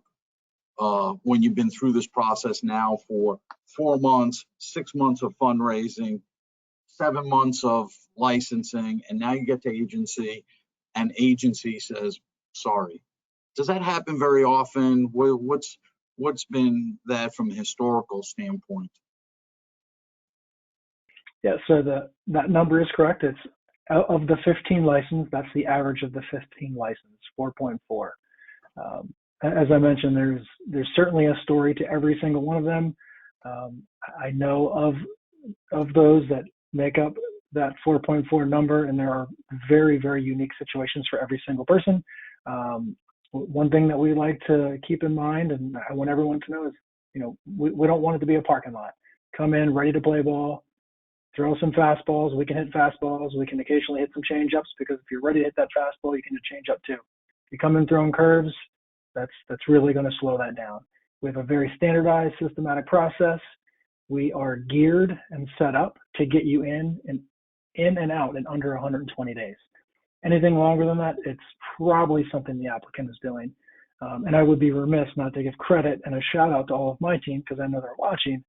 when you've been through this process now for 4 months, 6 months of fundraising, 7 months of licensing, and now you get to agency and agency says, sorry? Does that happen very often? What's been that from a historical standpoint? Yeah, so that number is correct. It's of the 15 license, that's the average of the 15 license, 4.4. As I mentioned, there's certainly a story to every single one of them. I know of those that make up that 4.4 number, and there are very, very unique situations for every single person. One thing that we like to keep in mind, and I want everyone to know, is we don't want it to be a parking lot. Come in ready to play ball. Throw some fastballs. We can hit fastballs. We can occasionally hit some change-ups, because if you're ready to hit that fastball, you can hit change-up too. If you come in throwing curves, that's really going to slow that down. We have a very standardized, systematic process. We are geared and set up to get you in and out in under 120 days. Anything longer than that, it's probably something the applicant is doing. And I would be remiss not to give credit and a shout out to all of my team, because I know they're watching.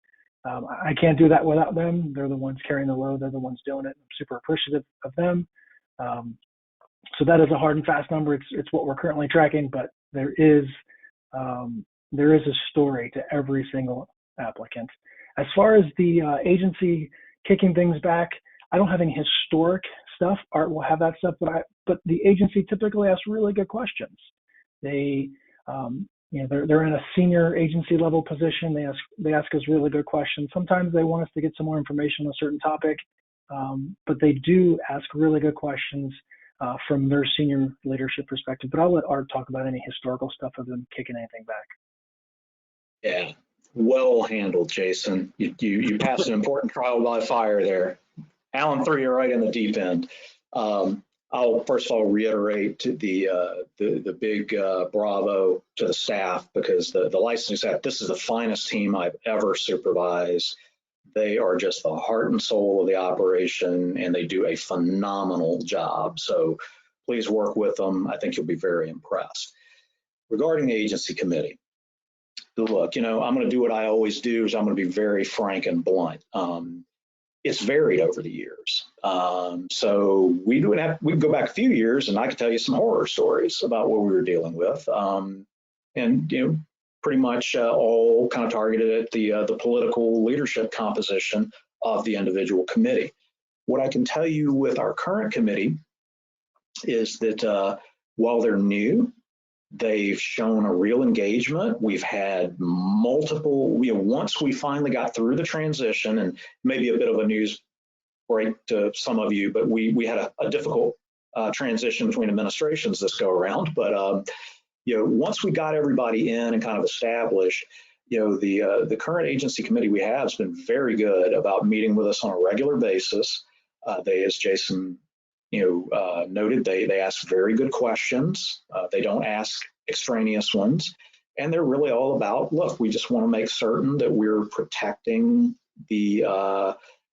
I can't do that without them. They're the ones carrying the load. They're the ones doing it. I'm super appreciative of them. So that is a hard and fast number. It's what we're currently tracking, but there is a story to every single applicant. As far as the agency kicking things back, I don't have any historic stuff. Art will have that stuff, but the agency typically asks really good questions. They they're in a senior agency level position. They ask us really good questions. Sometimes they want us to get some more information on a certain topic, but they do ask really good questions from their senior leadership perspective. But I'll let Art talk about any historical stuff of them kicking anything back. Yeah, well handled, Jason. You passed an important trial by fire there. Alan threw you right in the deep end. I'll first of all reiterate the big bravo to the staff, because the licensing staff, this is the finest team I've ever supervised. They are just the heart and soul of the operation, and they do a phenomenal job. So please work with them. I think you'll be very impressed. Regarding the agency committee, look, I'm going to do what I always do, is I'm going to be very frank and blunt. It's varied over the years. So we can go back a few years and I can tell you some horror stories about what we were dealing with. And pretty much all kind of targeted at the political leadership composition of the individual committee. What I can tell you with our current committee is that while they're new, they've shown a real engagement. We've had multiple, once we finally got through the transition, and maybe a bit of a news break to some of you, but we had a difficult transition between administrations this go around. But once we got everybody in and kind of established, the current agency committee we have has been very good about meeting with us on a regular basis. They, as Jason noted, they ask very good questions. They don't ask extraneous ones, And they're really all about, look, we just want to make certain that we're protecting the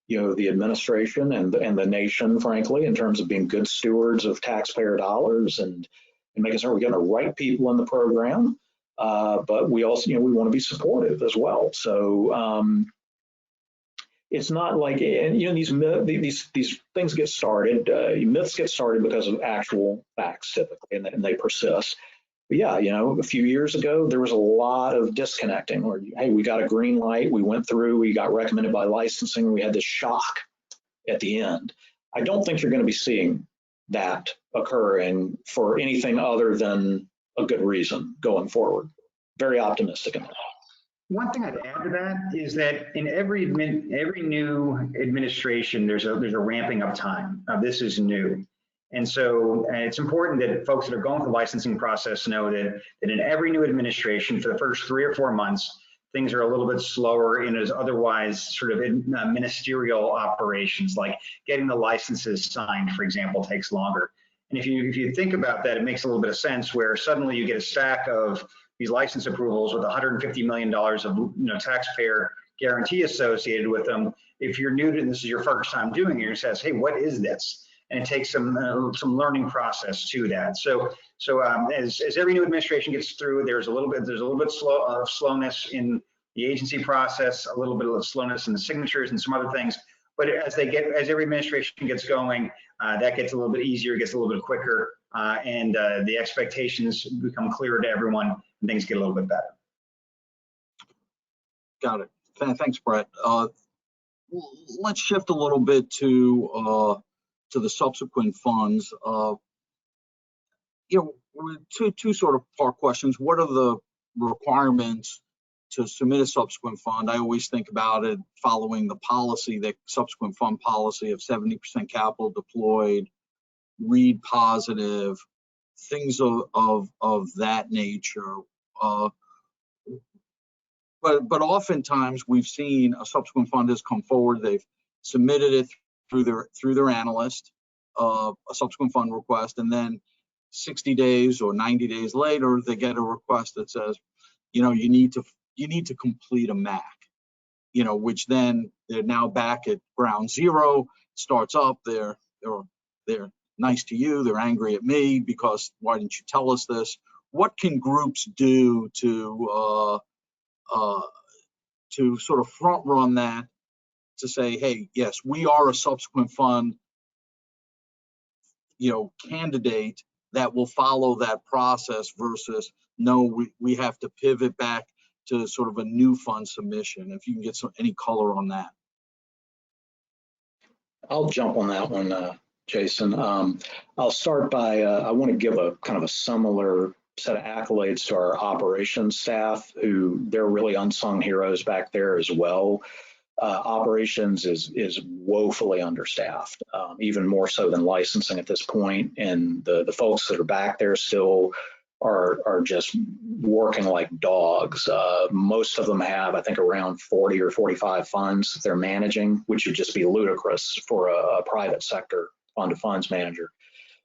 the administration and the nation, frankly, in terms of being good stewards of taxpayer dollars and making sure we're getting the right people in the program. But we also, we want to be supportive as well. So it's not like, and these things get started, myths get started because of actual facts typically, and they persist. But yeah, a few years ago, there was a lot of disconnecting where, hey, we got a green light, we went through, we got recommended by licensing, we had this shock at the end. I don't think you're going to be seeing that occurring for anything other than a good reason going forward. Very optimistic in that. One thing I'd add to that is that in every new administration, there's a ramping up time. This is new. And so it's important that folks that are going through the licensing process know that in every new administration, for the first 3 or 4 months, things are a little bit slower in as otherwise sort of ministerial operations, like getting the licenses signed, for example, takes longer. And if you think about that, it makes a little bit of sense where suddenly you get a stack of these license approvals with $150 million of taxpayer guarantee associated with them. If you're new to this, is your first time doing it, it says, hey, what is this? And it takes some learning process to that. So as every new administration gets through, there's a little bit of slowness in the agency process, a little bit of slowness in the signatures and some other things. But as every administration gets going, that gets a little bit easier, gets a little bit quicker, and the expectations become clearer to everyone, and things get a little bit better. Got it. Thanks, Brett. Let's shift a little bit to the subsequent funds. Two sort of part questions. What are the requirements to submit a subsequent fund? I always think about it following the policy, the subsequent fund policy of 70% capital deployed, read positive, things of that nature. But oftentimes we've seen a subsequent fund has come forward, they've submitted it through their analyst, a subsequent fund request, and then 60 days or 90 days later, they get a request that says, you need to complete a MAC, which then they're now back at ground zero, starts up, they're nice to you, they're angry at me because why didn't you tell us this? What can groups do to sort of front run that, to say, hey, yes, we are a subsequent fund, candidate that will follow that process versus no, we have to pivot back to sort of a new fund submission. If you can get any color on that. I'll jump on that one, Jason. I'll start by, I want to give a kind of a similar set of accolades to our operations staff, who they're really unsung heroes back there as well. Operations is woefully understaffed, even more so than licensing at this point. And the folks that are back there still are just working like dogs. Most of them have, I think, around 40 or 45 funds that they're managing, which would just be ludicrous for a private sector fund of funds manager.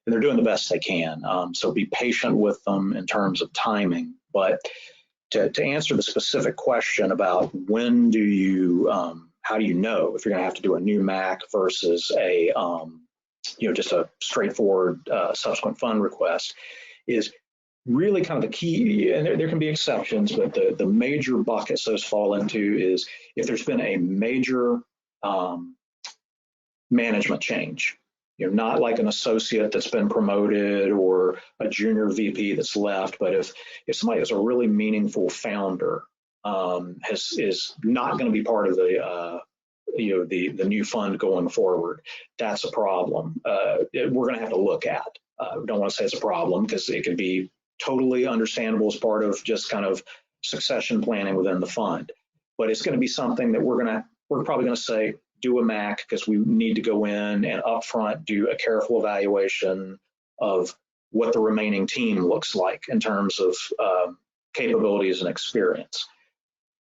And they're doing the best they can. So be patient with them in terms of timing. But to answer the specific question about when do you, how do you know if you're going to have to do a new MAC versus a, just a straightforward subsequent fund request, is really kind of the key. And there can be exceptions, but the major buckets those fall into is if there's been a major management change. Not like an associate that's been promoted or a junior VP that's left, but if somebody is a really meaningful founder is not going to be part of the the new fund going forward, that's a problem. We're going to have to look at. We don't want to say it's a problem because it could be totally understandable as part of just kind of succession planning within the fund, but it's going to be something that we're probably going to say, do a MAC, because we need to go in and upfront do a careful evaluation of what the remaining team looks like in terms of capabilities and experience.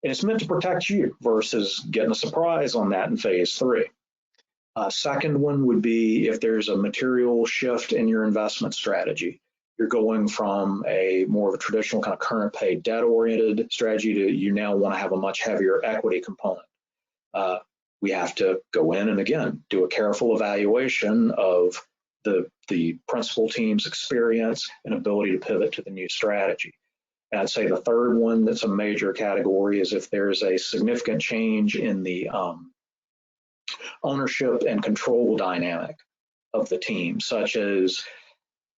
And it's meant to protect you versus getting a surprise on that in phase 3. Second one would be if there's a material shift in your investment strategy. You're going from a more of a traditional kind of current pay debt oriented strategy to you now want to have a much heavier equity component. We have to go in and again do a careful evaluation of the principal team's experience and ability to pivot to the new strategy. And I'd say the third one that's a major category is if there's a significant change in the ownership and control dynamic of the team, such as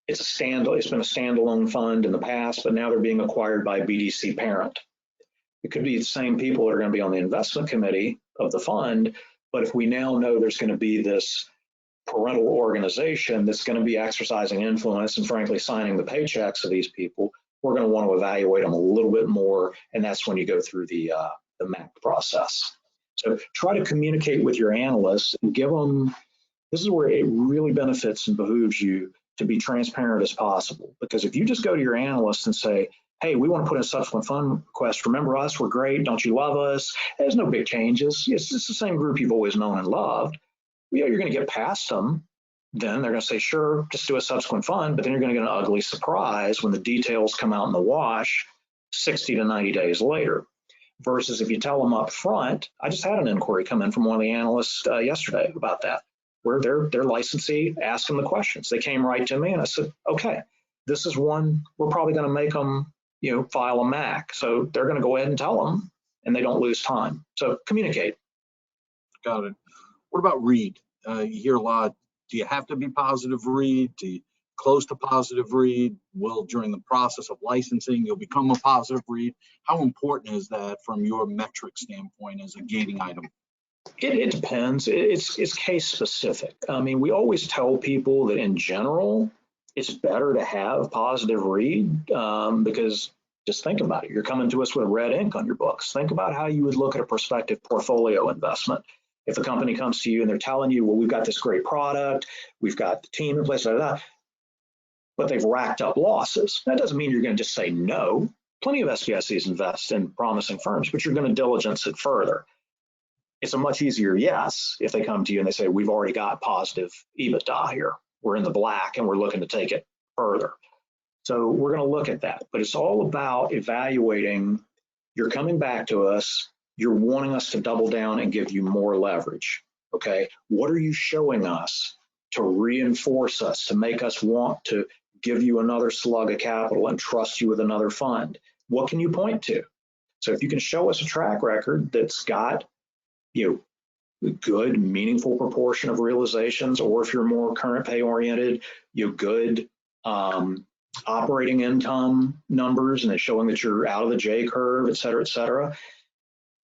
it's been a standalone fund in the past, but now they're being acquired by a BDC parent. It could be the same people that are going to be on the investment committee of the fund, but if we now know there's going to be this parental organization that's going to be exercising influence and frankly signing the paychecks of these people, we're going to want to evaluate them a little bit more, and that's when you go through the MAC process. So try to communicate with your analysts and give them, this is where it really benefits and behooves you to be transparent as possible. Because if you just go to your analyst and say, hey, we want to put in a subsequent fund request, remember us, we're great, don't you love us? There's no big changes. It's just the same group you've always known and loved. Yeah, you're going to get past them. Then they're going to say, sure, just do a subsequent fund, but then you're going to get an ugly surprise when the details come out in the wash 60 to 90 days later. Versus if you tell them up front, I just had an inquiry come in from one of the analysts yesterday about that, where their licensee asked them the questions. They came right to me and I said, okay, this is one, we're probably going to make them, file a MAC. So they're going to go ahead and tell them and they don't lose time. So communicate. Got it. What about read? You hear a lot. Do you have to be positive read? Do you close to positive read? Will during the process of licensing, you'll become a positive read? How important is that from your metric standpoint as a gating item? It depends. It's case specific. I mean, we always tell people that in general, it's better to have positive read because just think about it. You're coming to us with red ink on your books. Think about how you would look at a prospective portfolio investment. If a company comes to you and they're telling you, well, we've got this great product, we've got the team in place, but they've racked up losses. That doesn't mean you're going to just say no. Plenty of SBICs invest in promising firms, but you're going to diligence it further. It's a much easier yes if they come to you and they say, we've already got positive EBITDA here. We're in the black and we're looking to take it further. So we're going to look at that. But it's all about evaluating. You're coming back to us. You're wanting us to double down and give you more leverage, okay? What are you showing us to reinforce us, to make us want to give you another slug of capital and trust you with another fund? What can you point to? So if you can show us a track record that's got, good, meaningful proportion of realizations, or if you're more current pay oriented, good operating income numbers, and it's showing that you're out of the J curve, et cetera, et cetera.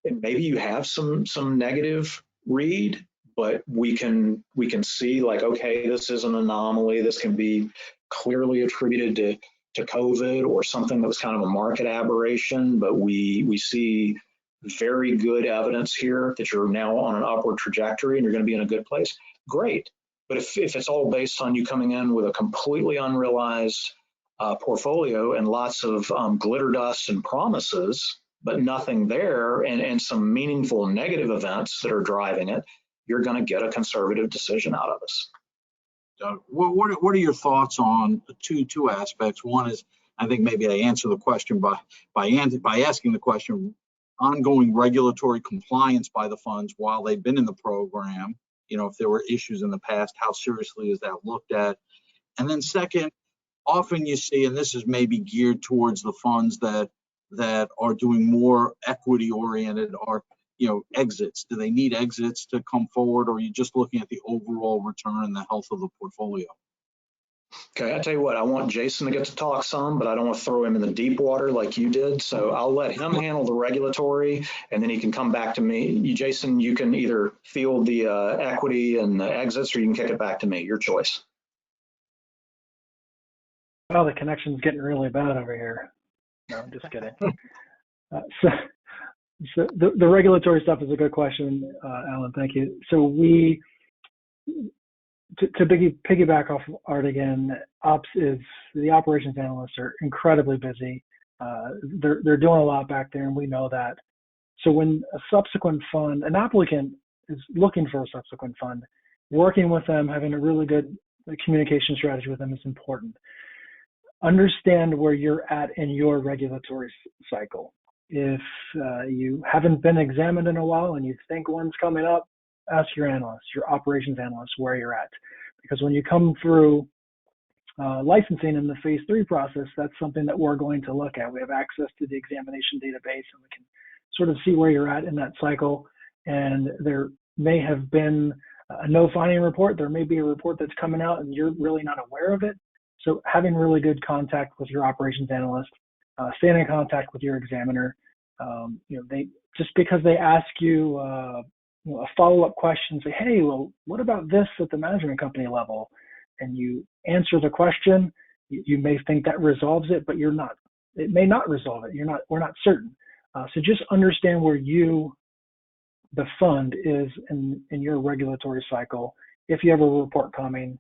And maybe you have some negative read, but we can see like, okay, this is an anomaly. This can be clearly attributed to COVID or something that was kind of a market aberration, but we see very good evidence here that you're now on an upward trajectory and you're going to be in a good place. Great. But if it's all based on you coming in with a completely unrealized portfolio and lots of glitter dust and promises, but nothing there and some meaningful negative events that are driving it, you're going to get a conservative decision out of us. What are your thoughts on two aspects? One is, I think maybe I answer the question by asking the question, ongoing regulatory compliance by the funds while they've been in the program. If there were issues in the past, how seriously is that looked at? And then second, often you see, and this is maybe geared towards the funds that are doing more equity oriented, are exits. Do they need exits to come forward, or are you just looking at the overall return and the health of the portfolio? Okay, I tell you what, I want Jason to get to talk some, but I don't want to throw him in the deep water like you did. So I'll let him handle the regulatory, and then he can come back to me. Jason, you can either field the equity and the exits, or you can kick it back to me. Your choice. Well, the connection's getting really bad over here. No, I'm just kidding. So the regulatory stuff is a good question, Alan. Thank you. So to piggyback off Art again, the operations analysts are incredibly busy. They're doing a lot back there, and we know that. So when a subsequent fund, an applicant is looking for a subsequent fund, working with them, having a really good communication strategy with them is important. understand where you're at in your regulatory cycle. If you haven't been examined in a while and you think one's coming up, ask your analyst, your operations analyst, where you're at. Because when you come through licensing in the phase 3 process, that's something that we're going to look at. We have access to the examination database and we can sort of see where you're at in that cycle. And there may have been a no finding report. There may be a report that's coming out and you're really not aware of it. So having really good contact with your operations analyst, staying in contact with your examiner, they just because they ask you, a follow-up question, say, hey, well, what about this at the management company level? And you answer the question, you may think that resolves it, but you're not. It may not resolve it. We're not certain. So just understand where the fund is in your regulatory cycle. If you have a report coming,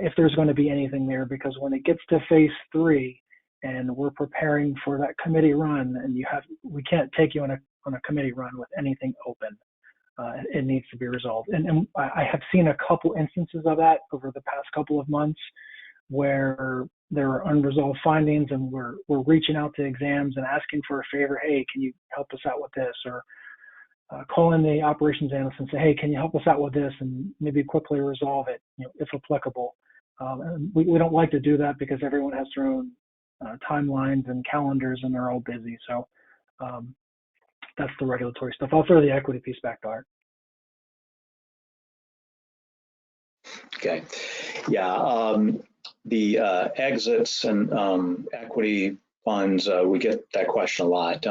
if there's going to be anything there, because when it gets to phase 3 and we're preparing for that committee run, and we can't take you on a committee run with anything open. It needs to be resolved. And I have seen a couple instances of that over the past couple of months where there are unresolved findings and we're reaching out to exams and asking for a favor. Hey, can you help us out with this? Or calling the operations analyst and say, hey, can you help us out with this and maybe quickly resolve it, if applicable. And we don't like to do that because everyone has their own timelines and calendars and they're all busy. So that's the regulatory stuff. I'll throw the equity piece back to Art. Okay. Yeah. The exits and equity funds, we get that question a lot.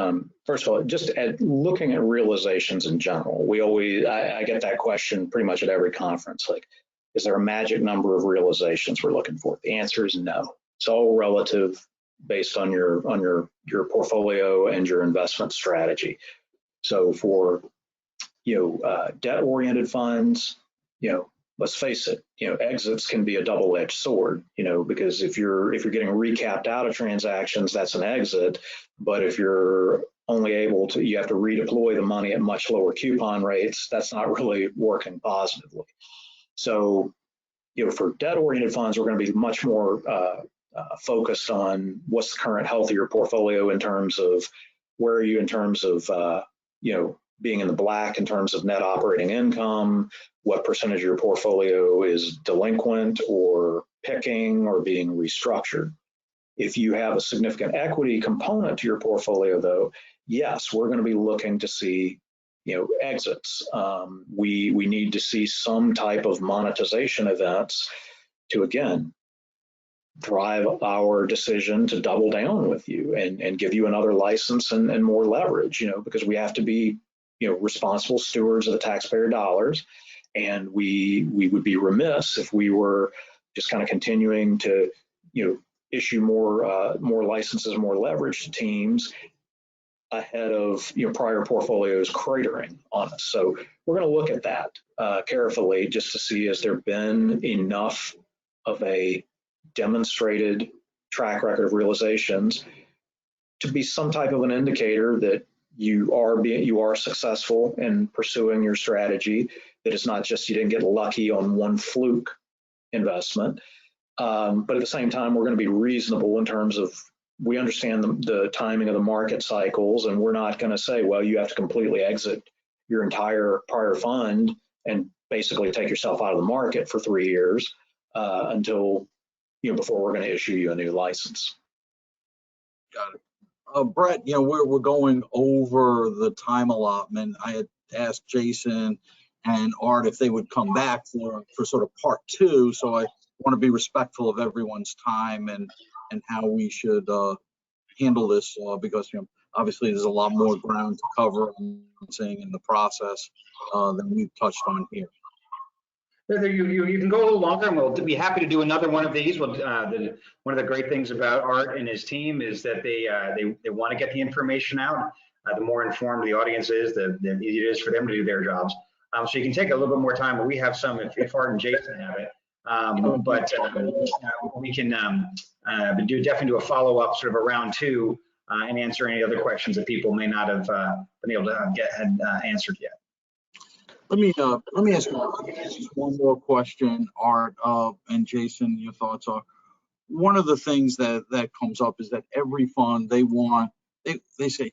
First of all, just looking at realizations in general, I get that question pretty much at every conference. Like, is there a magic number of realizations we're looking for? The answer is no. It's all relative based on your portfolio and your investment strategy. So for debt-oriented funds, let's face it, exits can be a double-edged sword, because if you're getting recapped out of transactions, that's an exit. But if you're only able to, you have to redeploy the money at much lower coupon rates, that's not really working positively. So, for debt-oriented funds, we're going to be much more focused on what's the current health of your portfolio in terms of where are you in terms of, being in the black in terms of net operating income, what percentage of your portfolio is delinquent or PIKing or being restructured. If you have a significant equity component to your portfolio, though, yes, we're going to be looking to see, exits. We need to see some type of monetization events to, again, drive our decision to double down with you and give you another license and more leverage, because we have to be, responsible stewards of the taxpayer dollars. And we would be remiss if we were just kind of continuing to, issue more licenses, more leverage to teams ahead of prior portfolios cratering on us. So we're going to look at that carefully just to see, has there been enough of a demonstrated track record of realizations to be some type of an indicator that you are successful in pursuing your strategy, that it's not just you didn't get lucky on one fluke investment. But at the same time, we're going to be reasonable in terms of, we understand the timing of the market cycles, and we're not going to say, well, you have to completely exit your entire prior fund and basically take yourself out of the market for 3 years until, before we're going to issue you a new license. Got it. Brett, we're going over the time allotment. I had asked Jason and Art if they would come back for sort of part 2. So I want to be respectful of everyone's time and how we should handle this because obviously there's a lot more ground to cover, I'm saying, in the process than we've touched on here. You can go a little longer, and we'll be happy to do another one of these. One of the great things about Art and his team is that they want to get the information out. The more informed the audience is, the easier it is for them to do their jobs. So you can take a little bit more time, but we have some if Art and Jason have it. We can definitely do a follow-up sort of a round 2 and answer any other questions that people may not have been able to get answered yet. Let me ask you one more question, Art and Jason. Your thoughts are: one of the things that comes up is that every fund they say,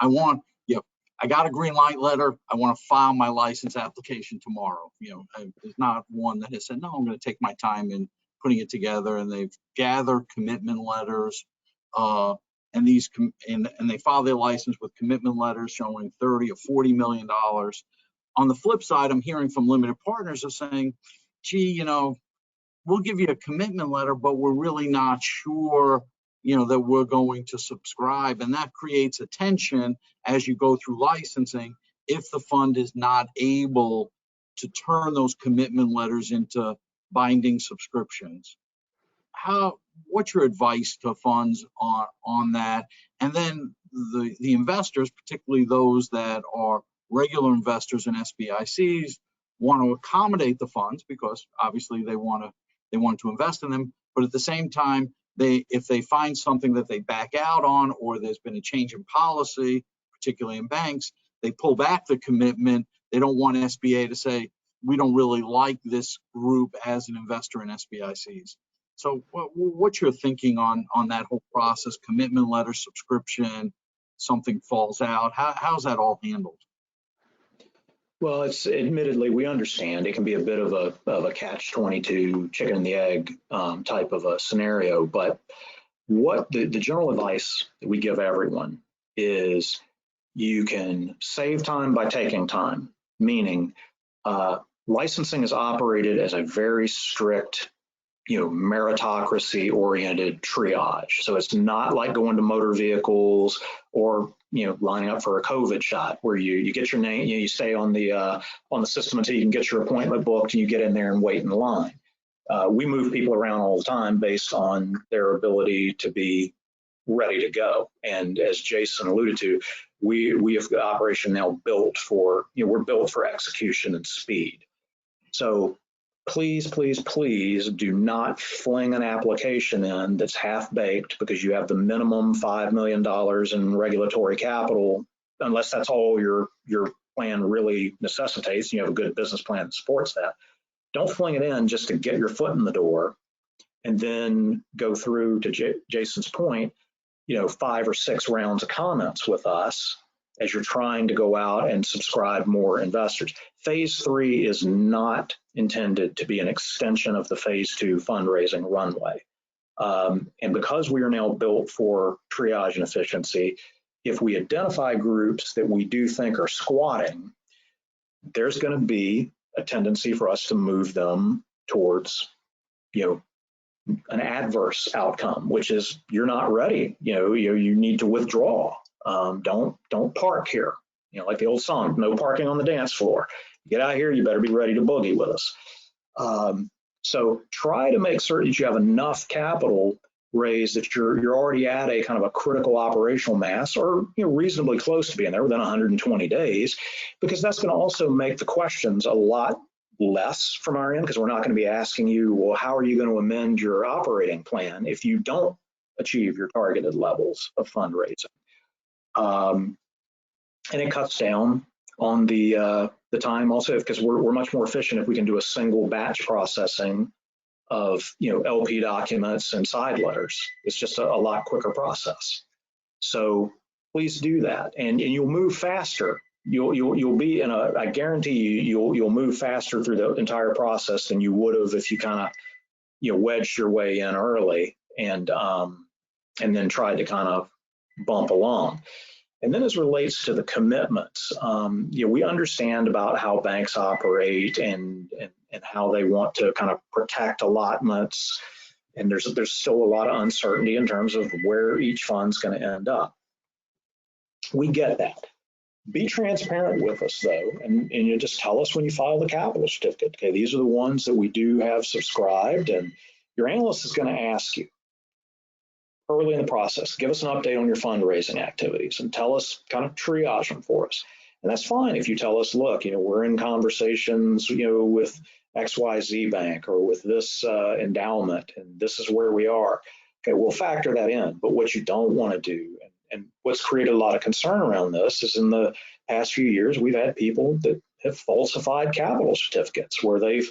I got a green light letter. I want to file my license application tomorrow. There's not one that has said, no, I'm going to take my time in putting it together. And they've gathered commitment letters, and they file their license with commitment letters showing 30 or $40 million. On the flip side, I'm hearing from limited partners are saying, gee, we'll give you a commitment letter, but we're really not sure, that we're going to subscribe. And that creates a tension as you go through licensing if the fund is not able to turn those commitment letters into binding subscriptions. What's your advice to funds on that? And then the investors, particularly those that are regular investors in SBICs, want to accommodate the funds because obviously they want to invest in them, but at the same time, if they find something that they back out on, or there's been a change in policy, particularly in banks, they pull back the commitment. They don't want SBA to say, we don't really like this group as an investor in SBICs. So what's your thinking on that whole process, commitment letter, subscription, something falls out? How's that all handled? Well, it's admittedly, we understand it can be a bit of a catch-22, chicken and the egg type of a scenario. But what the general advice that we give everyone is you can save time by taking time, meaning licensing is operated as a very strict, meritocracy-oriented triage. So it's not like going to motor vehicles or lining up for a COVID shot where you get your name, you stay on the system until you can get your appointment booked and you get in there and wait in line. We move people around all the time based on their ability to be ready to go. And as Jason alluded to, we have the operation now built for, we're built for execution and speed. So please, please, please do not fling an application in that's half-baked because you have the minimum $5 million in regulatory capital, unless that's all your plan really necessitates and you have a good business plan that supports that. Don't fling it in just to get your foot in the door and then go through, to Jason's point, 5 or 6 rounds of comments with us as you're trying to go out and subscribe more investors. Phase 3 is not intended to be an extension of the phase 2 fundraising runway. And because we are now built for triage and efficiency, if we identify groups that we do think are squatting, there's going to be a tendency for us to move them towards, an adverse outcome, which is you're not ready. You need to withdraw. Don't park here. Like the old song, no parking on the dance floor. Get out here, you better be ready to boogie with us. So try to make certain that you have enough capital raised that you're already at a kind of a critical operational mass, or reasonably close to being there within 120 days, because that's going to also make the questions a lot less from our end, because we're not going to be asking you, well, how are you going to amend your operating plan if you don't achieve your targeted levels of fundraising? And it cuts down on the time also, because we're much more efficient if we can do a single batch processing of LP documents and side letters. It's just a lot quicker process. So please do that, and you'll move faster. You'll be in I guarantee you'll move faster through the entire process than you would have if you kind of wedged your way in early and then tried to kind of bump along. And then as relates to the commitments, we understand about how banks operate and how they want to kind of protect allotments. And there's still a lot of uncertainty in terms of where each fund's going to end up. We get that. Be transparent with us, though, and you just tell us when you file the capital certificate. Okay, these are the ones that we do have subscribed, and your analyst is going to ask you early in the process, give us an update on your fundraising activities and tell us, kind of triage them for us. And that's fine if you tell us, look, we're in conversations, with XYZ Bank or with this endowment, and this is where we are. Okay, we'll factor that in. But what you don't want to do, and what's created a lot of concern around this, is in the past few years, we've had people that have falsified capital certificates where they've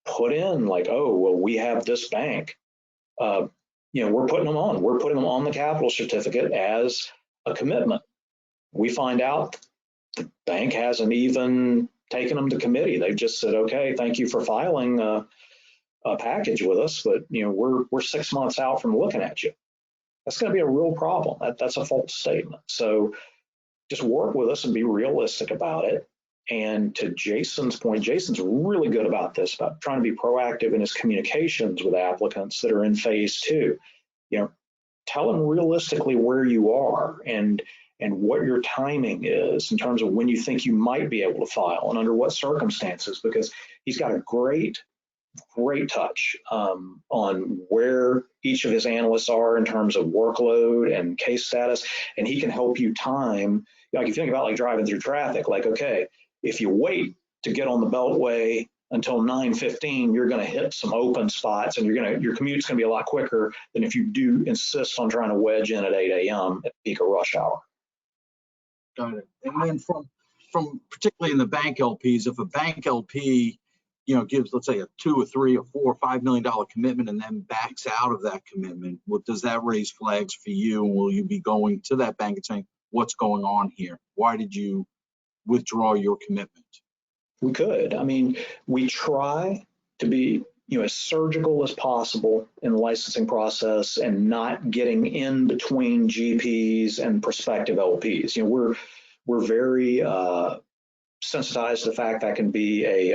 put in like, oh, well, we have this bank we're putting them on. We're putting them on the capital certificate as a commitment. We find out the bank hasn't even taken them to committee. They've just said, okay, thank you for filing a package with us, but we're 6 months out from looking at you. That's going to be a real problem. That's a false statement. So just work with us and be realistic about it. And to Jason's point, Jason's really good about this, about trying to be proactive in his communications with applicants that are in phase 2. Tell them realistically where you are and what your timing is in terms of when you think you might be able to file and under what circumstances, because he's got a great touch on where each of his analysts are in terms of workload and case status, and he can help you time. Like if you think about like driving through traffic, like, okay, if you wait to get on the Beltway until 9:15, you're going to hit some open spots, and your commute's going to be a lot quicker than if you do insist on trying to wedge in at 8 a.m. at peak of rush hour. Got it. And then from particularly in the bank LPs, if a bank LP, gives, let's say, a $2 or $3 or $4 or $5 million commitment and then backs out of that commitment, does that raise flags for you? And will you be going to that bank and saying, what's going on here? Why did you withdraw your commitment? We could. I mean, we try to be as surgical as possible in the licensing process and not getting in between GPs and prospective LPs. We're very sensitized to the fact that can be a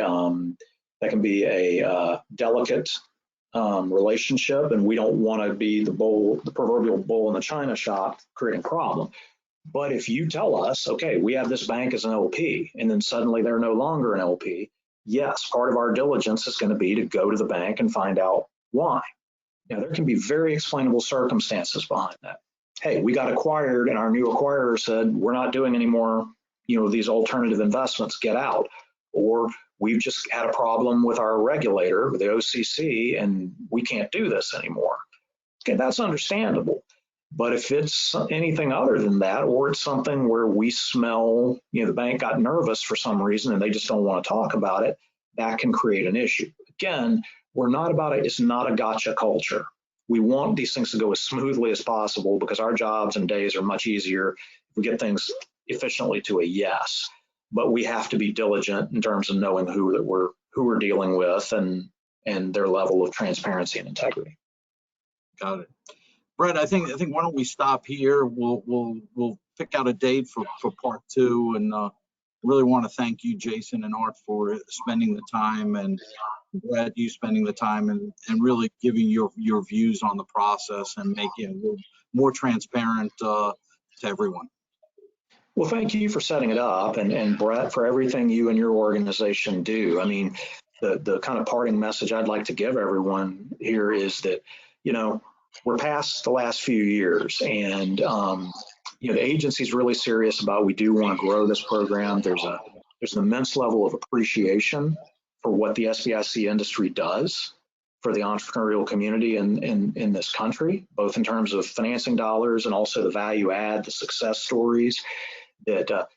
delicate relationship, and we don't want to be the proverbial bull in the china shop creating a problem. But if you tell us, okay, we have this bank as an LP, and then suddenly they're no longer an LP, yes, part of our diligence is going to be to go to the bank and find out why. There can be very explainable circumstances behind that. Hey, we got acquired, and our new acquirer said, we're not doing any more, these alternative investments, get out. Or we've just had a problem with our regulator, the OCC, and we can't do this anymore. Okay, that's understandable. But if it's anything other than that, or it's something where we smell, the bank got nervous for some reason and they just don't want to talk about it, that can create an issue. Again, we're not about it. It's not a gotcha culture. We want these things to go as smoothly as possible because our jobs and days are much easier if we get things efficiently to a yes. But we have to be diligent in terms of knowing who we're dealing with and their level of transparency and integrity. Got it. Brett, I think why don't we stop here? We'll pick out a date for part 2, and really want to thank you, Jason and Art, for spending the time, and Brett, you spending the time and really giving your views on the process and making it more transparent to everyone. Well, thank you for setting it up, and Brett, for everything you and your organization do. I mean, the kind of parting message I'd like to give everyone here is that, we're past the last few years, and the agency's really serious about, we do want to grow this program. There's an immense level of appreciation for what the SBIC industry does for the entrepreneurial community in this country, both in terms of financing dollars and also the value add, the success stories. That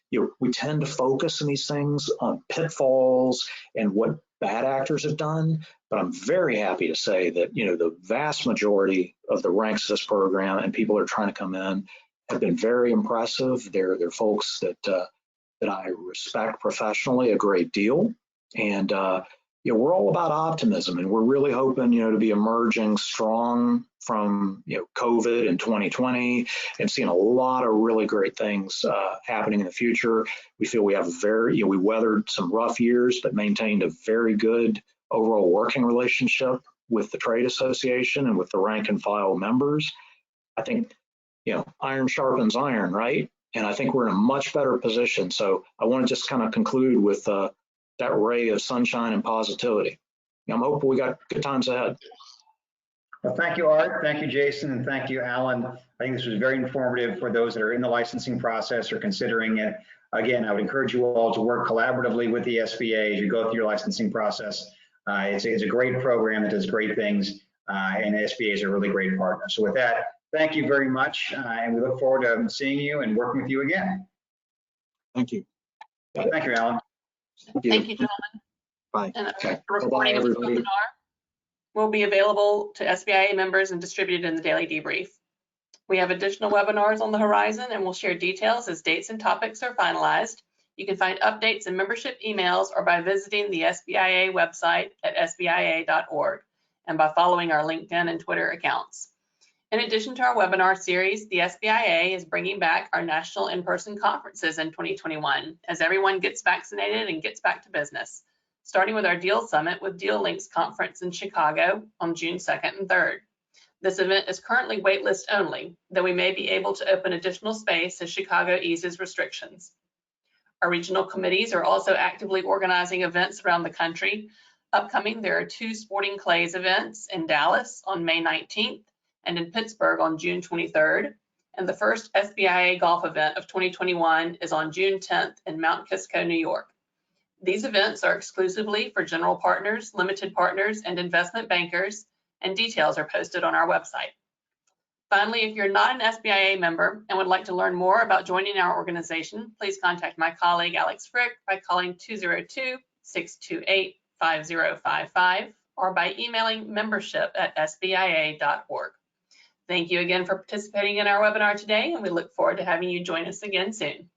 we tend to focus in these things on pitfalls and what bad actors have done, but I'm very happy to say that the vast majority of the ranks of this program and people that are trying to come in have been very impressive. They're folks that I respect professionally a great deal, and we're all about optimism, and we're really hoping to be emerging strong from COVID in 2020 and seeing a lot of really great things happening in the future. We feel we have we weathered some rough years, but maintained a very good overall working relationship with the trade association and with the rank and file members. I think iron sharpens iron, right? And I think we're in a much better position. So I want to just kind of conclude with that ray of sunshine and positivity. I'm hoping we got good times ahead. Well, thank you, Art. Thank you, Jason. And thank you, Alan. I think this was very informative for those that are in the licensing process or considering it. Again, I would encourage you all to work collaboratively with the SBA as you go through your licensing process. It's a great program that does great things, and the SBA is a really great partner. So with that, thank you very much, and we look forward to seeing you and working with you again. Thank you. Thank you, Alan. Thank you, gentlemen. Bye. And Okay. recording of the webinar. will be available to SBIA members and distributed in the daily debrief. We have additional webinars on the horizon, and we'll share details as dates and topics are finalized. You can find updates and membership emails or by visiting the SBIA website at sbia.org and by following our LinkedIn and Twitter accounts. In addition to our webinar series, the SBIA is bringing back our national in-person conferences in 2021 as everyone gets vaccinated and gets back to business, starting with our Deal Summit with Deal Links Conference in Chicago on June 2nd and 3rd. This event is currently waitlist only, though we may be able to open additional space as Chicago eases restrictions. Our regional committees are also actively organizing events around the country. Upcoming, there are 2 Sporting Clays events in Dallas on May 19th and in Pittsburgh on June 23rd. And the first SBIA golf event of 2021 is on June 10th in Mount Kisco, New York. These events are exclusively for general partners, limited partners, and investment bankers, and details are posted on our website. Finally, if you're not an SBIA member and would like to learn more about joining our organization, please contact my colleague Alex Frick by calling 202-628-5055 or by emailing membership@sbia.org. Thank you again for participating in our webinar today, and we look forward to having you join us again soon.